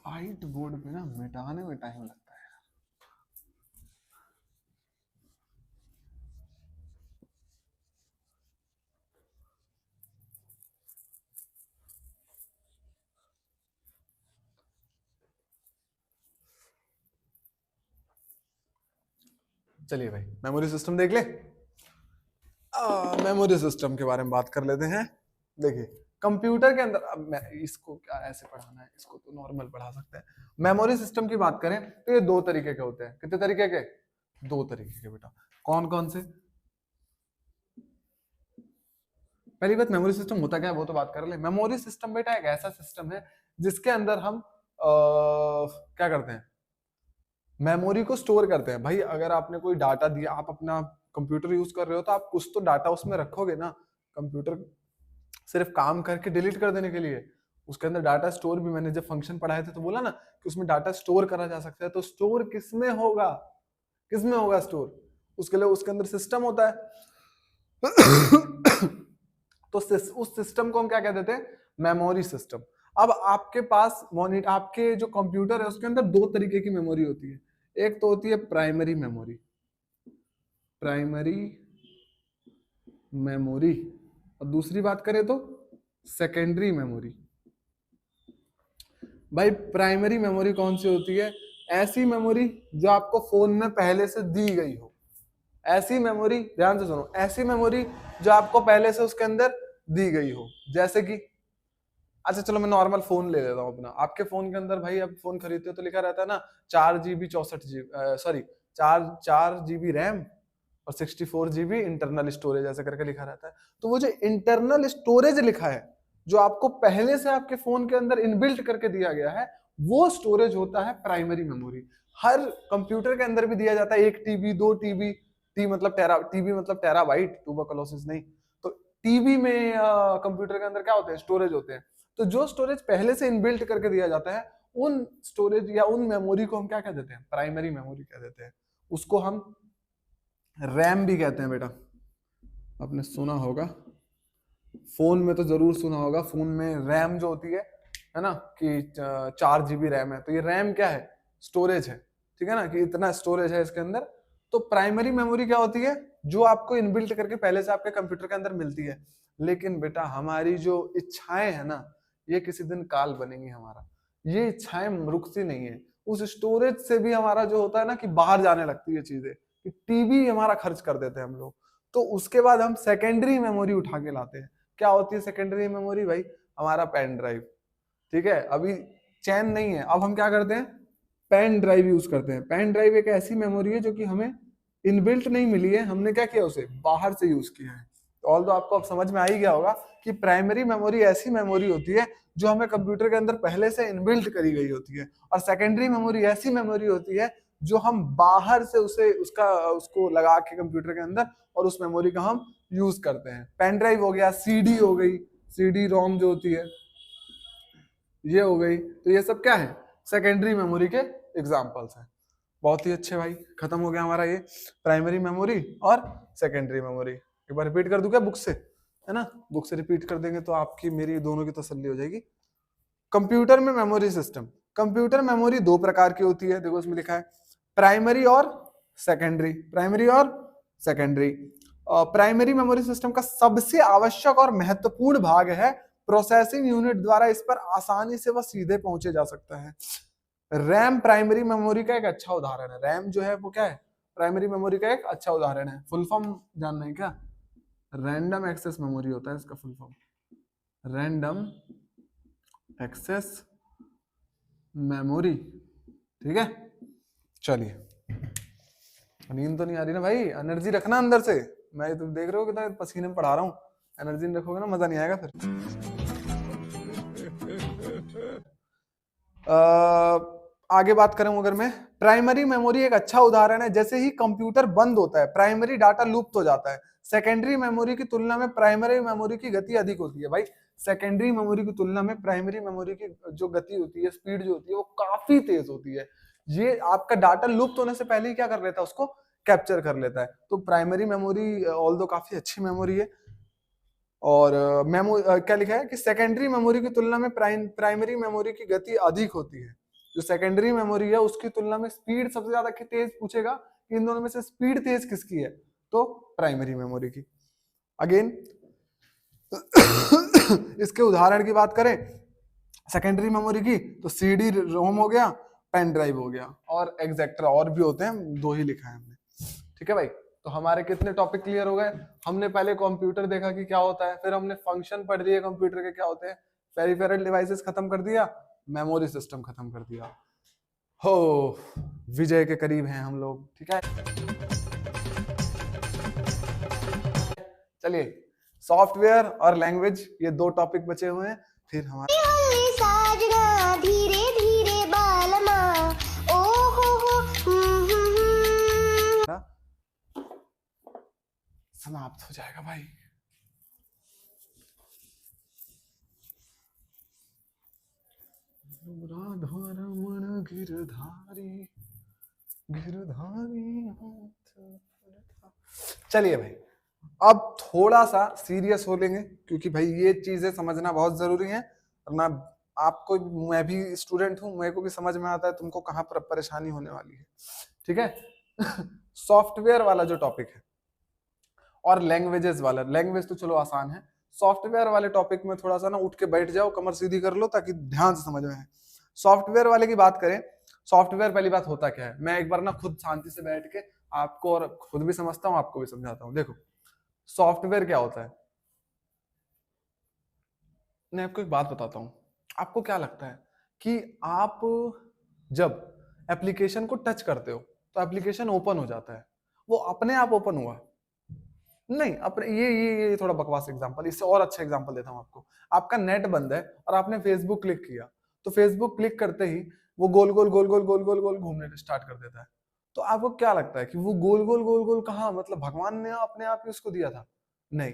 व्हाइट बोर्ड पे ना मिटाने में टाइम लगता है। चलिए भाई, मेमोरी सिस्टम देख ले। मेमोरी सिस्टम के बारे में बात कर लेते हैं। देखिए, कंप्यूटर के अंदर, अब मैं इसको क्या ऐसे पढ़ाना है, इसको तो नॉर्मल पढ़ा सकते हैं। मेमोरी सिस्टम की बात करें तो ये दो तरीके के होते हैं। कितने तरीके के, दो तरीके के बेटा। कौन कौन से, पहली बात मेमोरी सिस्टम होता क्या है वो तो बात कर ले। मेमोरी सिस्टम बेटा एक ऐसा सिस्टम है जिसके अंदर हम क्या करते हैं, मेमोरी को स्टोर करते हैं। भाई अगर आपने कोई डाटा दिया, आप अपना कंप्यूटर यूज कर रहे हो तो आप कुछ तो डाटा उसमें रखोगे ना। कंप्यूटर सिर्फ काम करके डिलीट कर देने के लिए, उसके अंदर डाटा स्टोर भी, मैंने जब फंक्शन पढ़ाए थे तो बोला ना कि उसमें डाटा स्टोर करा जा सकता है। तो स्टोर किसमें होगा, किसमें होगा स्टोर, उसके लिए उसके अंदर सिस्टम होता है। तो उस सिस्टम को हम क्या कह देते हैं, मेमोरी सिस्टम। अब आपके पास आपके जो कंप्यूटर है उसके अंदर दो तरीके की मेमोरी होती है। एक तो होती है प्राइमरी मेमोरी, और दूसरी बात करें तो सेकेंडरी मेमोरी। भाई प्राइमरी मेमोरी कौन सी होती है, ऐसी मेमोरी जो आपको फोन में पहले से दी गई हो। ऐसी मेमोरी, ध्यान से सुनो, ऐसी मेमोरी जो आपको पहले से उसके अंदर दी गई हो, जैसे कि अच्छा चलो मैं नॉर्मल फोन ले लेता हूँ अपना। आपके फोन के अंदर भाई, आप फोन खरीदते हो तो लिखा रहता है ना 4 GB 64 GB, sorry 4 GB RAM और 64 GB इंटरनल स्टोरेज, ऐसा करके लिखा रहता है। तो वो जो इंटरनल स्टोरेज लिखा है, जो आपको पहले से आपके फोन के अंदर इनबिल्ट करके दिया गया है, वो स्टोरेज होता है प्राइमरी मेमोरी। हर कंप्यूटर के अंदर भी दिया जाता है 1 TB 2 TB, टी मतलब टीबी मतलब टेराबाइट, ट्यूबरकुलोसिस नहीं। तो टीबी में कंप्यूटर के अंदर क्या होते हैं, स्टोरेज होते हैं। तो जो स्टोरेज पहले से इनबिल्ट करके दिया जाता है, उन स्टोरेज या उन मेमोरी को हम क्या कह देते हैं, प्राइमरी मेमोरी कह देते हैं। उसको हम रैम भी कहते हैं बेटा। आपने सुना होगा, फोन में तो जरूर सुना होगा, फोन में रैम जो होती है ना, कि 4 GB रैम है, तो ये रैम क्या है, स्टोरेज है, ठीक है ना, कि इतना स्टोरेज है इसके अंदर। तो प्राइमरी मेमोरी क्या होती है, जो आपको इनबिल्ट करके पहले से आपके कंप्यूटर के अंदर मिलती है। लेकिन बेटा हमारी जो इच्छाएं है ना, ये किसी दिन काल बनेंगी हमारा, ये इच्छाएं रुकती नहीं है। उस स्टोरेज से भी हमारा जो होता है ना, कि बाहर जाने लगती है चीजें, कि टीबी हमारा खर्च कर देते हैं हम लोग। तो उसके बाद हम सेकेंडरी मेमोरी उठा के लाते हैं। क्या होती है सेकेंडरी मेमोरी भाई, हमारा पेन ड्राइव, ठीक है। अभी चैन नहीं है, अब हम क्या करते हैं, पेन ड्राइव यूज करते हैं। पेन ड्राइव एक ऐसी मेमोरी है जो कि हमें इनबिल्ट नहीं मिली है, हमने क्या किया, उसे बाहर से यूज किया है। तो ऑल दो आपको अब समझ में आ ही गया होगा कि प्राइमरी मेमोरी ऐसी मेमोरी होती है जो हमें कंप्यूटर के अंदर पहले से इनबिल्ट करी गई होती है, और सेकेंडरी मेमोरी ऐसी मेमोरी होती है जो हम बाहर से उसको लगा के कंप्यूटर के अंदर, और उस मेमोरी का हम यूज करते हैं। पेन ड्राइव हो गया, सीडी हो गई, सीडी रोम जो होती है ये हो गई। तो ये सब क्या है, सेकेंडरी मेमोरी के एग्जांपल्स हैं। बहुत ही अच्छे भाई, खत्म हो गया हमारा ये प्राइमरी मेमोरी और सेकेंडरी मेमोरी। एक बार रिपीट कर दूं क्या बुक से, है ना, बुक से रिपीट कर देंगे तो आपकी मेरी दोनों की तसल्ली हो जाएगी। कंप्यूटर में मेमोरी सिस्टम, कंप्यूटर मेमोरी 2 प्रकार की होती है, देखो इसमें लिखा है प्राइमरी और सेकेंडरी, प्राइमरी और सेकेंडरी। प्राइमरी मेमोरी सिस्टम का सबसे आवश्यक और महत्वपूर्ण भाग है प्रोसेसिंग यूनिट द्वारा इस पर आसानी से वह सीधे पहुंचे जा सकता है। रैम प्राइमरी मेमोरी का एक अच्छा उदाहरण है। रैम जो है वो क्या है, प्राइमरी मेमोरी का एक अच्छा उदाहरण है। फुल फॉर्म जानना है क्या, रैंडम एक्सेस मेमोरी होता है इसका full form, random access memory, ठीक है। चलिए, नींद तो नहीं आ रही ना भाई, एनर्जी रखना अंदर से। मैं तुम देख रहे हो कितना पसीने में पढ़ा रहा हूँ, एनर्जी नहीं रखोगे ना मजा नहीं आएगा फिर। आगे बात करूं अगर मैं, प्राइमरी मेमोरी एक अच्छा उदाहरण है। जैसे ही कंप्यूटर बंद होता है, प्राइमरी डाटा लुप्त हो जाता है। सेकेंडरी मेमोरी की तुलना में प्राइमरी मेमोरी की गति अधिक होती है। भाई सेकेंडरी मेमोरी की तुलना में प्राइमरी मेमोरी की जो गति होती है, स्पीड जो होती है, वो काफी तेज होती है। ये आपका डाटा लुप्त होने से पहले ही क्या कर लेता है, उसको कैप्चर कर लेता है। तो प्राइमरी मेमोरी ऑल्दो काफी अच्छी मेमोरी है। और क्या लिखा है कि सेकेंडरी मेमोरी की तुलना में प्राइमरी मेमोरी की गति अधिक होती है। जो सेकेंडरी मेमोरी है उसकी तुलना में स्पीड सबसे ज्यादा तेज पूछेगा कि इन दोनों में से स्पीड तेज किसकी है, तो प्राइमरी मेमोरी की। अगेन इसके उदाहरण की बात करें सेकेंडरी मेमोरी की, तो सीडी रोम हो गया, पेन ड्राइव हो गया, और एग्जैक्ट्रा और भी होते हैं, 2 ही लिखा है हमने, ठीक है भाई। तो हमारे कितने टॉपिक क्लियर हो गए। हमने पहले कंप्यूटर देखा कि क्या होता है, फिर हमने फंक्शन पढ़ लिए कंप्यूटर के क्या होते हैं, पेरिफेरल डिवाइसेस खत्म कर दिया, मेमोरी सिस्टम खत्म कर दिया। हो विजय के करीब हैं हम लोग, ठीक है। चलिए, सॉफ्टवेयर और लैंग्वेज, ये 2 टॉपिक बचे हुए हैं, फिर हमारे धीरे धीरे बालमा ओ हो समाप्त हो जाएगा भाई। राधारमण गिरधारी गिरधारी। चलिए भाई, अब थोड़ा सा सीरियस हो लेंगे, क्योंकि भाई ये चीजें समझना बहुत जरूरी है। वरना आपको, मैं भी स्टूडेंट हूं, मेरे को भी समझ में आता है तुमको कहाँ पर परेशानी होने वाली है, ठीक है। सॉफ्टवेयर वाला जो टॉपिक है और लैंग्वेजेस वाला, लैंग्वेज तो चलो आसान है, सॉफ्टवेयर वाले टॉपिक में थोड़ा सा ना उठ के बैठ जाओ, कमर सीधी कर लो ताकि ध्यान से समझ में आए। सॉफ्टवेयर वाले की बात करें, सॉफ्टवेयर पहली बात होता क्या है, मैं एक बार ना खुद शांति से बैठ के आपको और खुद भी समझता हूँ, आपको भी समझाता हूँ। देखो सॉफ्टवेयर क्या होता है, मैं आपको एक बात बताता हूँ। आपको क्या लगता है कि आप जब एप्लीकेशन को टच करते हो तो एप्लीकेशन ओपन हो जाता है, वो अपने आप ओपन हुआ? नहीं। अपने ये थोड़ा बकवास एग्जांपल, इससे और अच्छा एग्जांपल देता हूँ आपको। आपका नेट बंद है और आपने फेसबुक क्लिक किया, तो फेसबुक क्लिक करते ही वो गोल गोल गोल गोल गोल गोल गोल घूमने स्टार्ट कर देता है। तो आपको क्या लगता है कि वो गोल गोल गोल गोल कहाँ, मतलब भगवान ने अपने आप ही उसको दिया था? नहीं।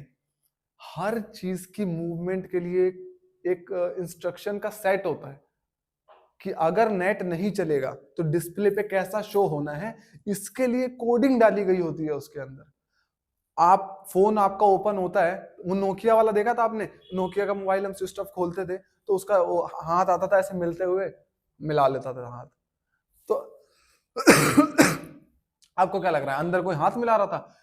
हर चीज की मूवमेंट के लिए एक इंस्ट्रक्शन का सेट होता है कि अगर नेट नहीं चलेगा तो डिस्प्ले पे कैसा शो होना है, इसके लिए कोडिंग डाली गई होती है उसके अंदर। आप फोन आपका ओपन होता है, वो नोकिया वाला देखा था आपने? नोकिया का मोबाइल हम स्विच ऑफ खोलते थे तो उसका वो हाथ आता था ऐसे मिलते हुए, मिला लेता था हाथ। तो आपको क्या लग रहा है अंदर कोई हाथ मिला रहा था?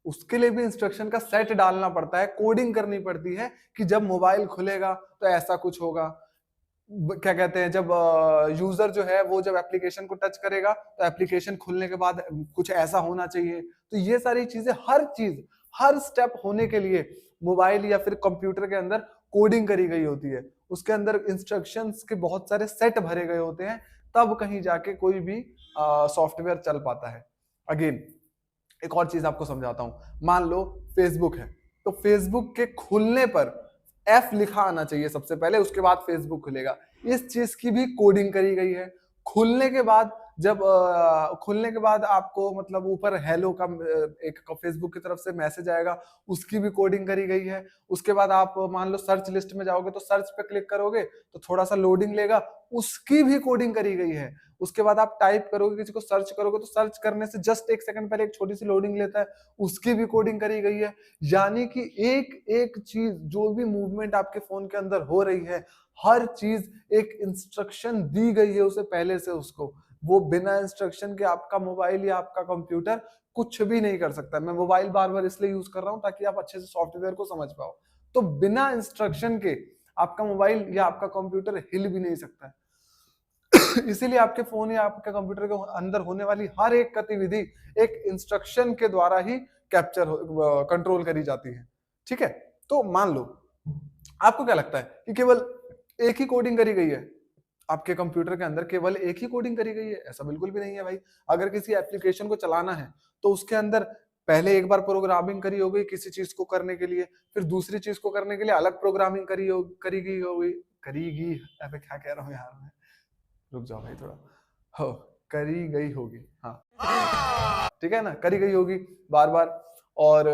उसके लिए भी इंस्ट्रक्शन का सेट डालना पड़ता है, कोडिंग करनी पड़ती है कि जब मोबाइल खुलेगा तो ऐसा कुछ होगा। क्या कहते हैं, जब यूजर जो है वो जब एप्लीकेशन को टच करेगा तो एप्लीकेशन खुलने के बाद कुछ ऐसा होना चाहिए। तो ये सारी चीजें, हर चीज, हर स्टेप होने के लिए मोबाइल या फिर कंप्यूटर के अंदर कोडिंग करी गई होती है। उसके अंदर इंस्ट्रक्शंस के बहुत सारे सेट भरे गए होते हैं, तब कहीं जाके कोई भी सॉफ्टवेयर चल पाता है। अगेन एक और चीज आपको समझाता हूं। मान लो फेसबुक है, तो फेसबुक के खुलने पर F लिखा आना चाहिए सबसे पहले, उसके बाद फेसबुक खुलेगा। इस चीज की भी कोडिंग करी गई है। खुलने के बाद जब खुलने के बाद आपको मतलब ऊपर हेलो का एक फेसबुक की तरफ से मैसेज आएगा, उसकी भी कोडिंग करी गई है। उसके बाद आप मान लो सर्च लिस्ट में जाओगे तो सर्च पे क्लिक करोगे तो थोड़ा सा लोडिंग लेगा, उसकी भी कोडिंग करी गई है। उसके बाद आप टाइप करोगे, किसी को सर्च करोगे तो सर्च करने से जस्ट एक सेकंड पहले एक छोटी सी लोडिंग लेता है, उसकी भी कोडिंग करी गई है। यानी कि एक एक चीज, जो भी मूवमेंट आपके फोन के अंदर हो रही है, हर चीज एक इंस्ट्रक्शन दी गई है उसे पहले से उसको। वो बिना इंस्ट्रक्शन के आपका मोबाइल या आपका कंप्यूटर कुछ भी नहीं कर सकता। मैं मोबाइल बार बार इसलिए यूज कर रहा हूं ताकि आप अच्छे से सॉफ्टवेयर को समझ पाओ। तो बिना इंस्ट्रक्शन के आपका मोबाइल या आपका कंप्यूटर हिल भी नहीं सकता है। इसीलिए आपके फोन या आपके कंप्यूटर के अंदर होने वाली हर एक गतिविधि एक इंस्ट्रक्शन के द्वारा ही कंट्रोल करी जाती है। ठीक है, तो मान लो आपको क्या लगता है कि केवल एक ही कोडिंग करी गई है आपके कंप्यूटर के अंदर? केवल एक ही कोडिंग करी गई है? ऐसा बिल्कुल भी नहीं है भाई। अगर किसी एप्लीकेशन को चलाना है तो उसके अंदर पहले एक बार प्रोग्रामिंग करी होगी किसी चीज को करने के लिए, फिर दूसरी चीज को करने के लिए अलग प्रोग्रामिंग करी गई होगी। अबे क्या कह रहा हूँ यार मैं, रुक जाओ भाई थोड़ा। हो, करी गई होगी, हाँ ठीक है ना, करी गई होगी बार बार। और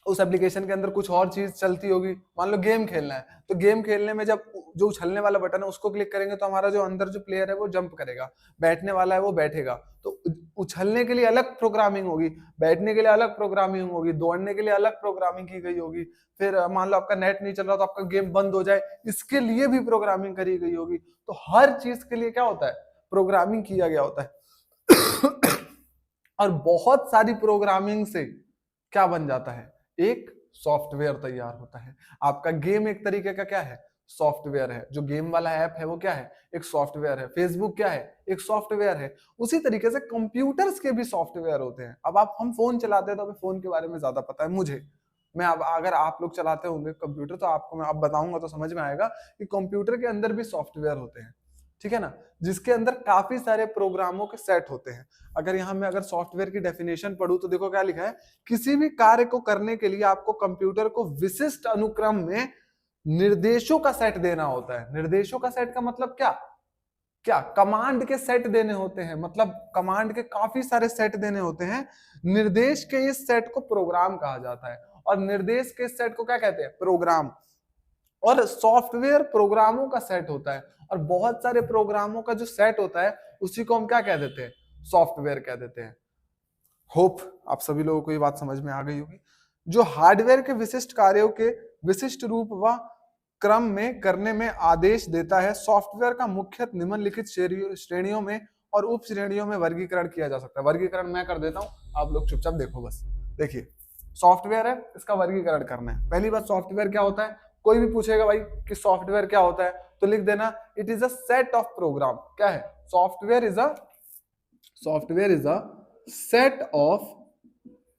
उस एप्लीकेशन के अंदर कुछ और चीज चलती होगी। मान लो गेम खेलना है, तो गेम खेलने में जब जो उछलने वाला बटन है उसको क्लिक करेंगे तो हमारा जो अंदर जो प्लेयर है वो जंप करेगा, बैठने वाला है वो बैठेगा। तो उछलने के लिए अलग प्रोग्रामिंग होगी, बैठने के लिए अलग प्रोग्रामिंग होगी, दौड़ने के लिए अलग प्रोग्रामिंग की गई होगी। फिर मान लो आपका नेट नहीं चल रहा तो आपका गेम बंद हो जाए, इसके लिए भी प्रोग्रामिंग करी गई होगी। तो हर चीज के लिए क्या होता है, प्रोग्रामिंग किया गया होता है। और बहुत सारी प्रोग्रामिंग से क्या बन जाता है, एक सॉफ्टवेयर तैयार होता है। आपका गेम एक तरीके का क्या है, सॉफ्टवेयर है। जो गेम वाला ऐप है वो क्या है, एक सॉफ्टवेयर है। फेसबुक क्या है, एक सॉफ्टवेयर है। उसी तरीके से कंप्यूटर्स के भी सॉफ्टवेयर होते हैं। अब हम फोन चलाते हैं तो हमें फोन के बारे में ज्यादा पता है मुझे। मैं अब अगर आप लोग चलाते होंगे कंप्यूटर तो आपको मैं अब बताऊंगा तो समझ में आएगा कि कंप्यूटर के अंदर भी सॉफ्टवेयर होते हैं, ठीक है ना, जिसके अंदर काफी सारे प्रोग्रामों के सेट होते हैं। अगर यहाँ मैं अगर सॉफ्टवेयर की डेफिनेशन पढ़ूं तो देखो क्या लिखा है, किसी भी कार्य को करने के लिए आपको कंप्यूटर को विशिष्ट अनुक्रम में निर्देशों का सेट देना होता है। निर्देशों का सेट का मतलब क्या, कमांड के सेट देने होते हैं। मतलब कमांड के काफी सारे सेट देने होते हैं। निर्देश के इस सेट को प्रोग्राम कहा जाता है, और निर्देश के इस सेट को क्या कहते हैं, प्रोग्राम। और सॉफ्टवेयर प्रोग्रामों का सेट होता है, और बहुत सारे प्रोग्रामों का जो सेट होता है उसी को हम क्या कह देते हैं, सॉफ्टवेयर कह देते हैं। होप आप सभी लोगों को ये बात समझ में आ गई होगी। जो हार्डवेयर के विशिष्ट कार्यों के विशिष्ट रूप व क्रम में करने में आदेश देता है, सॉफ्टवेयर का मुख्यतः निम्नलिखित श्रेणियों में और उप श्रेणियों में वर्गीकरण किया जा सकता है। वर्गीकरण मैं कर देता हूं, आप लोग चुपचाप देखो बस। देखिए सॉफ्टवेयर है, इसका वर्गीकरण करना है। पहली बात, सॉफ्टवेयर क्या होता है? कोई भी पूछेगा भाई कि सॉफ्टवेयर क्या होता है, तो लिख देना it is a set of program. क्या है, software is a set of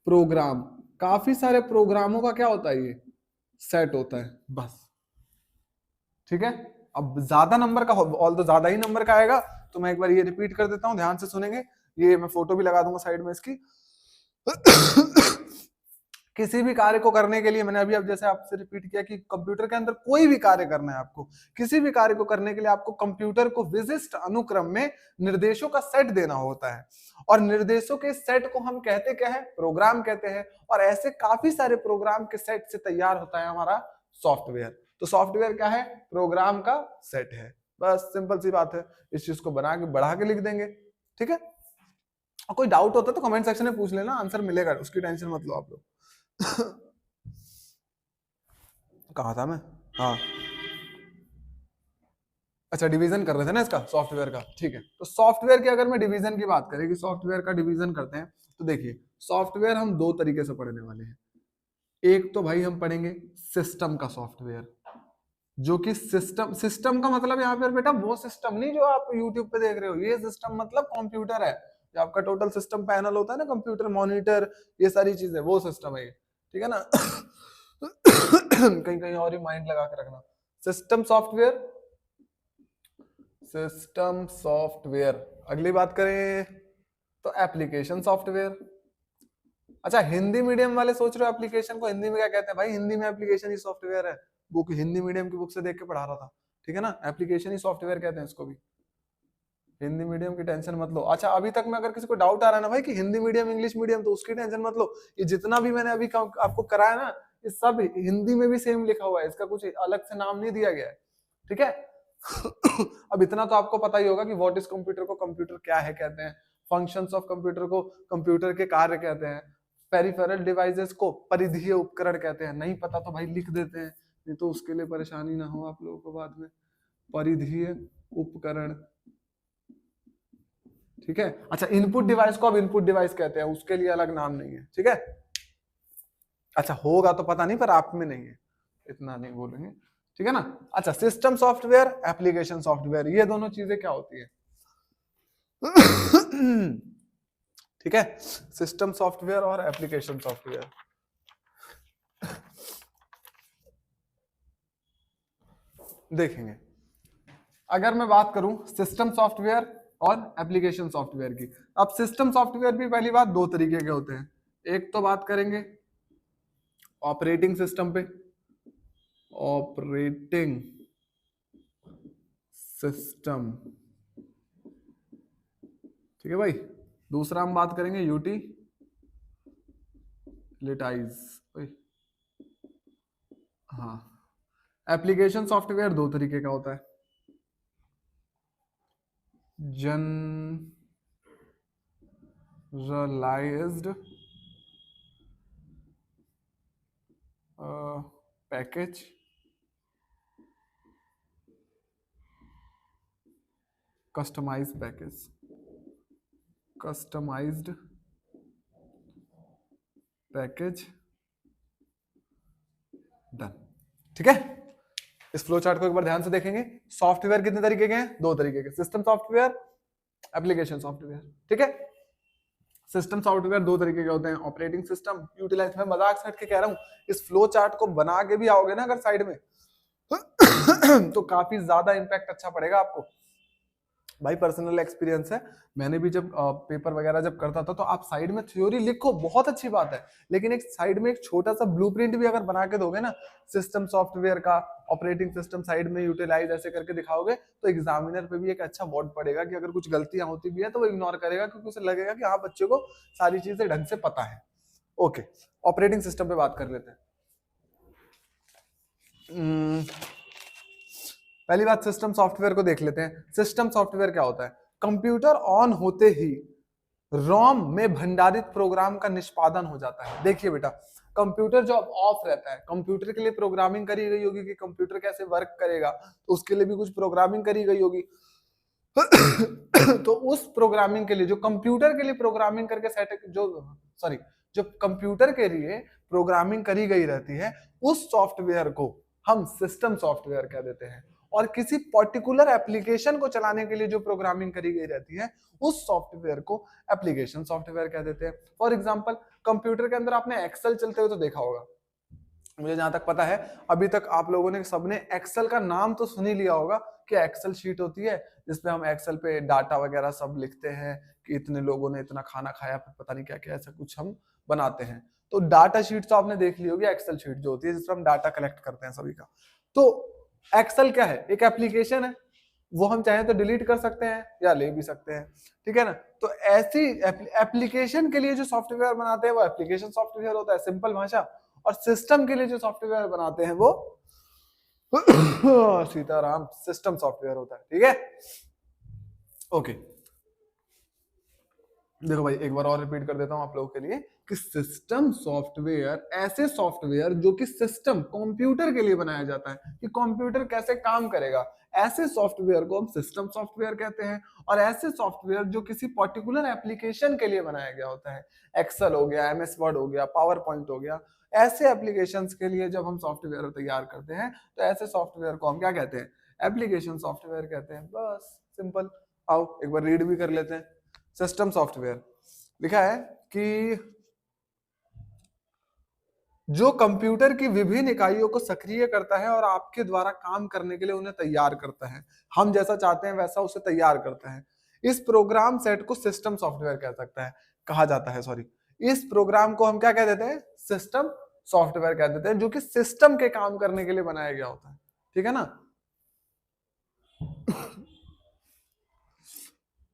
program, काफी सारे प्रोग्रामों का क्या होता है, ये सेट होता है बस। ठीक है, अब ज्यादा नंबर का, ऑल तो ज्यादा ही नंबर का आएगा, तो मैं एक बार ये रिपीट कर देता हूं, ध्यान से सुनेंगे। ये मैं फोटो भी लगा दूंगा साइड में इसकी। किसी भी कार्य को करने के लिए, मैंने अभी अब जैसे आपसे रिपीट किया कि कंप्यूटर के अंदर कोई भी कार्य करना है आपको, किसी भी कार्य को करने के लिए आपको कंप्यूटर को विशिष्ट अनुक्रम में निर्देशों का सेट देना होता है, और निर्देशों के सेट को हम कहते क्या है, प्रोग्राम कहते हैं। और ऐसे काफी सारे प्रोग्राम के सेट से तैयार होता है हमारा सॉफ्टवेयर। तो सॉफ्टवेयर क्या है, प्रोग्राम का सेट है, बस सिंपल सी बात है। इस चीज को बना के बढ़ा के लिख देंगे। ठीक है, और कोई डाउट होता है तो कमेंट सेक्शन में पूछ लेना, आंसर मिलेगा, उसकी टेंशन मत लो आप लोग। कहा था मैं, हाँ अच्छा, डिवीजन कर रहे थे ना इसका, सॉफ्टवेयर का। ठीक है, तो सॉफ्टवेयर की अगर मैं डिवीजन की बात करें कि सॉफ्टवेयर का डिवीजन करते हैं, तो देखिए सॉफ्टवेयर हम दो तरीके से पढ़ने वाले हैं। एक तो भाई हम पढ़ेंगे सिस्टम का सॉफ्टवेयर, जो कि सिस्टम का मतलब यहाँ पर बेटा वो सिस्टम नहीं जो आप यूट्यूब पे देख रहे हो, ये सिस्टम मतलब कंप्यूटर है, जो आपका टोटल सिस्टम पैनल होता है ना, कंप्यूटर मॉनिटर, ये सारी चीजें, वो सिस्टम है ये। ठीक है ना। कहीं कहीं और ही माइंड लगा के रखना। System software, system software. अगली बात करें तो एप्लीकेशन सॉफ्टवेयर। अच्छा, हिंदी मीडियम वाले सोच रहे हो एप्लीकेशन को हिंदी में क्या कहते हैं, भाई हिंदी में एप्लीकेशन ही सॉफ्टवेयर है। बुक हिंदी मीडियम की बुक से देख के पढ़ा रहा था। ठीक है ना, एप्लीकेशन ही सॉफ्टवेयर कहते हैं इसको भी, हिंदी मीडियम की टेंशन मत लो। अच्छा, अभी तक में अगर किसी को डाउट आ रहा है ना भाई कि हिंदी मीडियम इंग्लिश मीडियम, तो उसकी टेंशन मत लो। ये जितना भी मैंने अभी आपको कराया ना, ये सब हिंदी में भी सेम लिखा हुआ है, इसका कुछ अलग से नाम नहीं दिया गया है। ठीक है। अब इतना तो आपको पता ही होगा कि व्हाट इज कंप्यूटर को कंप्यूटर क्या है कहते हैं, फंक्शंस ऑफ कंप्यूटर को कंप्यूटर के कार्य कहते हैं, पेरिफेरल डिवाइसेस को परिधीय उपकरण कहते हैं। नहीं पता तो भाई लिख देते हैं, नहीं तो उसके लिए परेशानी ना हो आप लोगों को बाद में। परिधीय उपकरण, ठीक है। अच्छा, इनपुट डिवाइस को अब इनपुट डिवाइस कहते हैं, उसके लिए अलग नाम नहीं है। ठीक है, अच्छा होगा तो पता नहीं, पर आप में नहीं है, इतना नहीं बोलेंगे। ठीक है ना। अच्छा, सिस्टम सॉफ्टवेयर, एप्लीकेशन सॉफ्टवेयर, ये दोनों चीजें क्या होती है। ठीक है, सिस्टम सॉफ्टवेयर और एप्लीकेशन सॉफ्टवेयर। देखेंगे, अगर मैं बात करूं सिस्टम सॉफ्टवेयर और एप्लीकेशन सॉफ्टवेयर की, अब सिस्टम सॉफ्टवेयर भी पहली बात दो तरीके के होते हैं। एक तो बात करेंगे ऑपरेटिंग सिस्टम पे, ऑपरेटिंग सिस्टम, ठीक है भाई। दूसरा हम बात करेंगे यूटिलिटाइज, हाँ। एप्लीकेशन सॉफ्टवेयर दो तरीके का होता है, generalized package, customized package, customized package, done. ठीक है, इस फ्लो चार्ट को एक बार ध्यान से देखेंगे। सॉफ्टवेयर कितने तरीके के हैं, दो तरीके के, सिस्टम सॉफ्टवेयर, एप्लीकेशन सॉफ्टवेयर। ठीक है, सिस्टम सॉफ्टवेयर दो तरीके के होते हैं, ऑपरेटिंग सिस्टम, यूटिलाइज। मैं मजाक से हट के कह रहा हूं, इस फ्लो चार्ट को बना के भी आओगे ना अगर साइड में, तो काफी ज्यादा इंपैक्ट अच्छा पड़ेगा आपको। भाई पर्सनल एक्सपीरियंस है, मैंने भी जब पेपर वगैरह जब करता था, तो आप साइड में थ्योरी लिखो, बहुत अच्छी बात है, लेकिन एक साइड में एक छोटा सा ब्लूप्रिंट भी अगर बना के दोगे ना सिस्टम सॉफ्टवेयर का, ऑपरेटिंग सिस्टम साइड में यूटिलाइज ऐसे करके दिखाओगे, तो एग्जामिनर पे भी एक अच्छा वर्ड पड़ेगा कि अगर कुछ गलतियां होती भी है तो वो इग्नोर करेगा, क्योंकि उसे लगेगा कि हाँ बच्चे को सारी चीजें ढंग से पता है। ओके, ऑपरेटिंग सिस्टम पे बात कर लेते हैं। पहली बात सिस्टम सॉफ्टवेयर को देख लेते हैं। सिस्टम सॉफ्टवेयर क्या होता है, कंप्यूटर ऑन होते ही रोम में भंडारित प्रोग्राम का निष्पादन हो जाता है। देखिए बेटा, कंप्यूटर जो ऑफ रहता है, कंप्यूटर के लिए प्रोग्रामिंग करी गई होगी कि कंप्यूटर कैसे वर्क करेगा, तो उसके लिए भी कुछ प्रोग्रामिंग करी गई होगी। तो उस प्रोग्रामिंग के लिए जो कंप्यूटर के लिए प्रोग्रामिंग करके जो कंप्यूटर के लिए प्रोग्रामिंग करी गई रहती है, उस सॉफ्टवेयर को हम सिस्टम सॉफ्टवेयर कह देते हैं। और किसी पर्टिकुलर एप्लीकेशन को चलाने के लिए जो प्रोग्रामिंग करी गई रहती है उस सॉफ्टवेयर को एप्लीकेशन सॉफ्टवेयर कह देते हैं। फॉर एग्जांपल कंप्यूटर के अंदर आपने एक्सेल चलते हुए तो देखा होगा, मुझे जहां तक पता है अभी तक आप लोगों ने सबने एक्सेल का नाम तो सुन ही लिया होगा कि एक्सेल शीट होती है जिसपे हम एक्सेल पे डाटा वगैरह सब लिखते हैं कि इतने लोगों ने इतना खाना खाया, पता नहीं क्या क्या ऐसा कुछ हम बनाते हैं। तो डाटा शीट तो आपने देख ली होगी, एक्सेल शीट जो होती है जिसमें हम डाटा कलेक्ट करते हैं सभी का। तो एक्सेल क्या है, एक एप्लीकेशन है, वो हम चाहे तो डिलीट कर सकते हैं या ले भी सकते हैं, ठीक है ना। तो ऐसी एप्लीकेशन के लिए जो सॉफ्टवेयर बनाते हैं वो एप्लीकेशन सॉफ्टवेयर होता है, सिंपल भाषा। और सिस्टम के लिए जो सॉफ्टवेयर बनाते हैं वो सीताराम सिस्टम सॉफ्टवेयर होता है, ठीक है। ओके, देखो भाई एक बार और रिपीट कर देता हूं आप लोगों के लिए कि सिस्टम सॉफ्टवेयर ऐसे सॉफ्टवेयर जो कि सिस्टम कंप्यूटर के लिए बनाया जाता है कि कंप्यूटर कैसे काम करेगा, ऐसे सॉफ्टवेयर को हम सिस्टम सॉफ्टवेयर कहते हैं। और ऐसे सॉफ्टवेयर जो किसी पर्टिकुलर एप्लीकेशन के लिए बनाया गया होता है, एक्सेल हो गया, एमएस वर्ड हो गया, पावर पॉइंट हो गया, ऐसे एप्लीकेशंस के लिए जब हम सॉफ्टवेयर तैयार करते हैं तो ऐसे सॉफ्टवेयर को हम क्या कहते हैं, एप्लीकेशन सॉफ्टवेयर कहते हैं। बस सिंपल। आओ एक बार रीड भी कर लेते हैं। सिस्टम सॉफ्टवेयर लिखा है कि जो कंप्यूटर की विभिन्न इकाइयों को सक्रिय करता है और आपके द्वारा काम करने के लिए उन्हें तैयार करता है, हम जैसा चाहते हैं वैसा उसे तैयार करता है। इस प्रोग्राम सेट को सिस्टम सॉफ्टवेयर कह सकता है, कहा जाता है, सॉरी। इस प्रोग्राम को हम क्या कह देते हैं, सिस्टम सॉफ्टवेयर कह देते हैं, जो कि सिस्टम के काम करने के लिए बनाया गया होता है, ठीक है ना।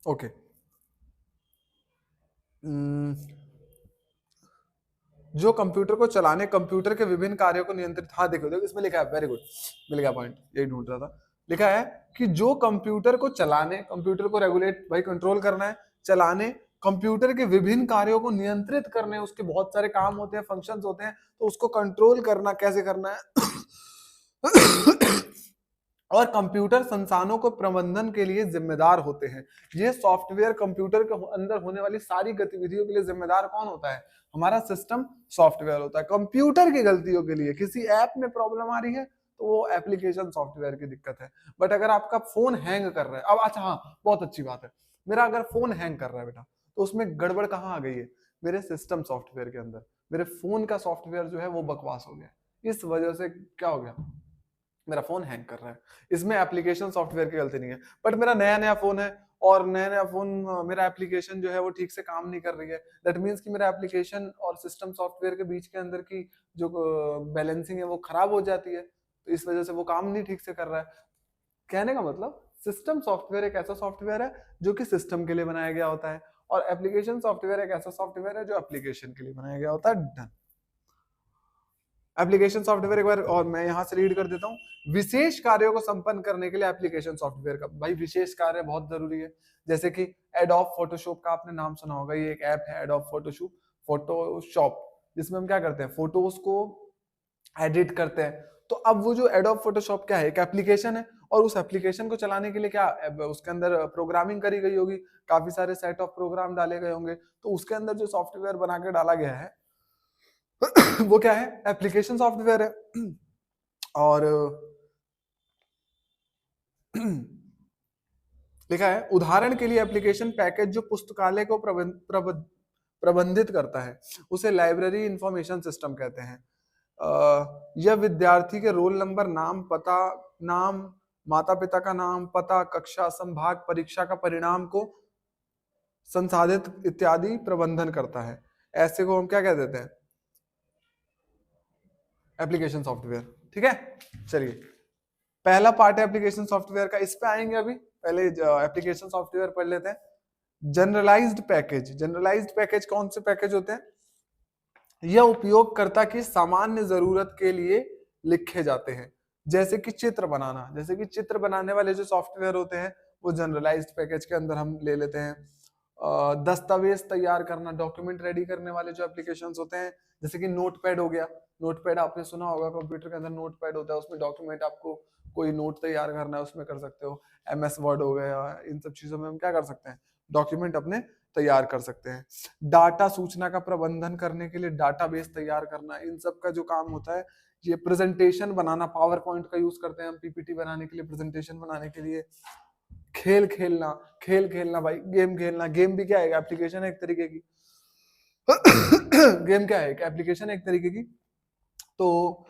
ओके, जो कंप्यूटर को चलाने, कंप्यूटर के विभिन्न कार्यों को नियंत्रित, हाँ देखो देखो इसमें लिखा है, वेरी गुड, मिल गया पॉइंट, यही ढूंढ रहा था। लिखा है कि जो कंप्यूटर को चलाने, कंप्यूटर को रेगुलेट भाई कंट्रोल करना है, चलाने, कंप्यूटर के विभिन्न कार्यों को नियंत्रित करने, उसके बहुत सारे काम होते हैं, फंक्शंस होते हैं, तो उसको कंट्रोल करना कैसे करना है और कंप्यूटर संसाधनों को प्रबंधन के लिए जिम्मेदार होते हैं। ये सॉफ्टवेयर कंप्यूटर के अंदर होने वाली सारी गतिविधियों के लिए जिम्मेदार कौन होता है, हमारा सिस्टम सॉफ्टवेयर होता है। कंप्यूटर की गलतियों के लिए, किसी ऐप में प्रॉब्लम आ रही है तो वो एप्लीकेशन सॉफ्टवेयर की दिक्कत है। बट अगर आपका फोन हैंग कर रहा है, अब अच्छा हाँ बहुत अच्छी बात है, मेरा अगर फोन हैंग कर रहा है बेटा, तो उसमें गड़बड़ कहाँ आ गई है, मेरे सिस्टम सॉफ्टवेयर के अंदर। मेरे फोन का सॉफ्टवेयर जो है वो बकवास हो गया, इस वजह से क्या हो गया, मेरा फोन हैंग कर रहा है। इसमें एप्लीकेशन सॉफ्टवेयर की गलती नहीं है। बट मेरा नया नया फोन है और नया नया फोन, मेरा एप्लीकेशन जो है वो ठीक से काम नहीं कर रही है, दैट मीन्स कि मेरा एप्लीकेशन और सिस्टम सॉफ्टवेयर के बीच के अंदर की जो बैलेंसिंग है वो खराब हो जाती है, तो इस वजह से वो काम नहीं ठीक से कर रहा है। कहने का मतलब सिस्टम सॉफ्टवेयर एक ऐसा सॉफ्टवेयर है जो कि सिस्टम के लिए बनाया गया होता है, और एप्लीकेशन सॉफ्टवेयर एक ऐसा सॉफ्टवेयर है जो एप्लीकेशन के लिए बनाया गया होता है। डन। एप्लीकेशन सॉफ्टवेयर एक बार और मैं यहां से रीड कर देता हूँ। विशेष कार्यों को संपन्न करने के लिए एप्लीकेशन सॉफ्टवेयर का, भाई विशेष कार्य बहुत जरूरी है। जैसे कि एडोब फोटोशॉप का आपने नाम सुना होगा, ये एक ऐप है एडोब फोटोशॉप, जिसमें हम क्या करते हैं, फोटोज को एडिट करते हैं। तो अब वो जो एडोब फोटोशॉप क्या है, एक एप्लीकेशन है, और उस एप्लीकेशन को चलाने के लिए क्या उसके अंदर प्रोग्रामिंग करी गई होगी, काफी सारे सेट ऑफ प्रोग्राम डाले गए होंगे, तो उसके अंदर जो सॉफ्टवेयर बना के डाला गया है वो क्या है, एप्लीकेशन सॉफ्टवेयर है। और लिखा है उदाहरण के लिए एप्लीकेशन पैकेज जो पुस्तकालय को प्रबंधित करता है उसे लाइब्रेरी इंफॉर्मेशन सिस्टम कहते हैं। यह विद्यार्थी के रोल नंबर, नाम, पता, नाम, माता पिता का नाम, पता, कक्षा, संभाग, परीक्षा का परिणाम को संसाधित इत्यादि प्रबंधन करता है। ऐसे को हम क्या कह देते हैं, एप्लीकेशन सॉफ्टवेयर, ठीक है। चलिए पहला पार्ट है एप्लीकेशन सॉफ्टवेयर का, इस पे आएंगे अभी, पहले एप्लीकेशन सॉफ्टवेयर पढ़ लेते हैं। जनरलाइज्ड पैकेज, जनरलाइज्ड पैकेज कौन से पैकेज होते हैं, यह उपयोगकर्ता की सामान्य जरूरत के लिए लिखे जाते हैं। जैसे कि चित्र बनाना, जैसे कि चित्र बनाने वाले जो सॉफ्टवेयर होते हैं वो जनरलाइज्ड पैकेज के अंदर हम ले लेते हैं। दस्तावेज तैयार करना, डॉक्यूमेंट रेडी करने वाले जो एप्लीकेशंस होते हैं, जैसे कि नोटपैड हो गया, नोटपैड आपने सुना होगा, कंप्यूटर के अंदर नोटपैड होता है, उसमें डॉक्यूमेंट, आपको कोई नोट तैयार करना है उसमें कर सकते हो। एमएस वर्ड हो गया, इन सब चीजों में हम क्या कर सकते हैं, डॉक्यूमेंट अपने तैयार कर सकते हैं। डाटा सूचना का प्रबंधन करने के लिए डाटाबेस तैयार करना, इन सब का जो काम होता है ये प्रेजेंटेशन बनाना, पावर पॉइंट का यूज करते हैं हम पीपीटी बनाने के लिए, प्रेजेंटेशन बनाने के लिए। खेल खेलना, खेल खेलना भाई, गेम खेलना, गेम भी क्या है, एप्लीकेशन है एक तरीके की। गेम क्या है, एक एप्लीकेशन है एक तरीके की। तो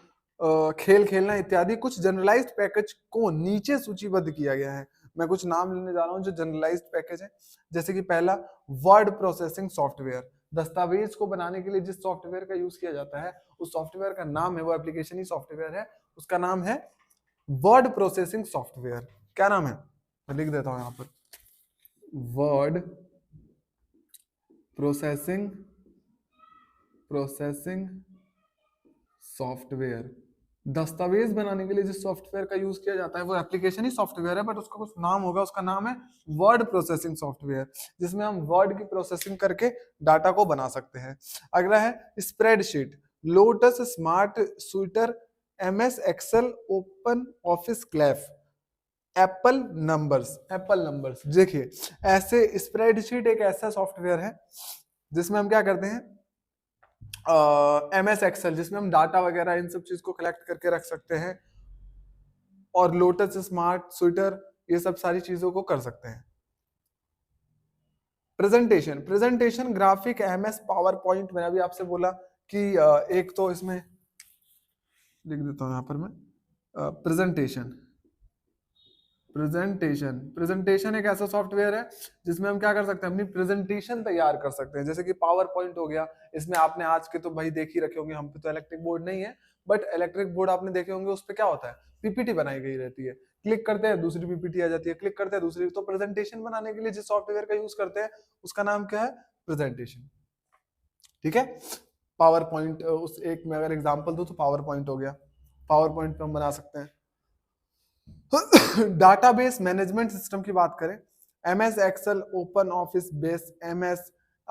खेल खेलना इत्यादि कुछ जनरलाइज्ड पैकेज को नीचे सूचीबद्ध किया गया है। मैं कुछ नाम लेने जा रहा हूं जो जनरलाइज्ड पैकेज है। जैसे कि पहला वर्ड प्रोसेसिंग सॉफ्टवेयर, दस्तावेज को बनाने के लिए जिस सॉफ्टवेयर का यूज किया जाता है उस सॉफ्टवेयर का नाम है, वो एप्लीकेशन ही सॉफ्टवेयर है, उसका नाम है वर्ड प्रोसेसिंग सॉफ्टवेयर। क्या नाम है, मैं लिख देता हूं यहां पर, वर्ड प्रोसेसिंग सॉफ्टवेयर। दस्तावेज बनाने के लिए जिस सॉफ्टवेयर का यूज किया जाता है वो एप्लीकेशन ही सॉफ्टवेयर है, बट उसका कुछ नाम होगा, उसका नाम है वर्ड प्रोसेसिंग सॉफ्टवेयर, जिसमें हम वर्ड की प्रोसेसिंग करके डाटा को बना सकते हैं। अगला है spreadsheet, Lotus smart suite, MS Excel, open office Calc, Apple Numbers. देखिए ऐसे स्प्रेडशीट एक ऐसा सॉफ्टवेयर है जिसमें हम क्या करते हैं, एमएस एक्सेल, जिसमें हम डाटा वगैरह इन सब चीज को कलेक्ट करके रख सकते हैं, और लोटस स्मार्ट स्यूटर ये सब सारी चीजों को कर सकते हैं। Presentation graphic, MS power point, मैंने अभी आपसे बोला कि एक तो इसमें लिख देता हूं यहां पर मैं, प्रेजेंटेशन एक ऐसा सॉफ्टवेयर है जिसमें हम क्या कर सकते हैं, अपनी प्रेजेंटेशन तैयार कर सकते हैं। जैसे कि पावर पॉइंट हो गया, इसमें आपने आज के तो भाई देख ही रखे होंगे, हम पे तो इलेक्ट्रिक बोर्ड नहीं है, बट इलेक्ट्रिक बोर्ड आपने देखे होंगे, उस पे क्या होता है, पीपीटी बनाई गई रहती है, क्लिक करते हैं दूसरी पीपीटी आ जाती है, क्लिक करते हैं दूसरी। तो प्रेजेंटेशन बनाने के लिए जिस सॉफ्टवेयर का यूज करते हैं उसका नाम क्या है, प्रेजेंटेशन। ठीक है, पावर पॉइंट, उस एक में अगर एग्जांपल दूं तो पावर पॉइंट हो गया, पावर पॉइंट पे हम बना सकते हैं। डाटाबेस मैनेजमेंट सिस्टम की बात करें, MS Excel, open Office Base, MS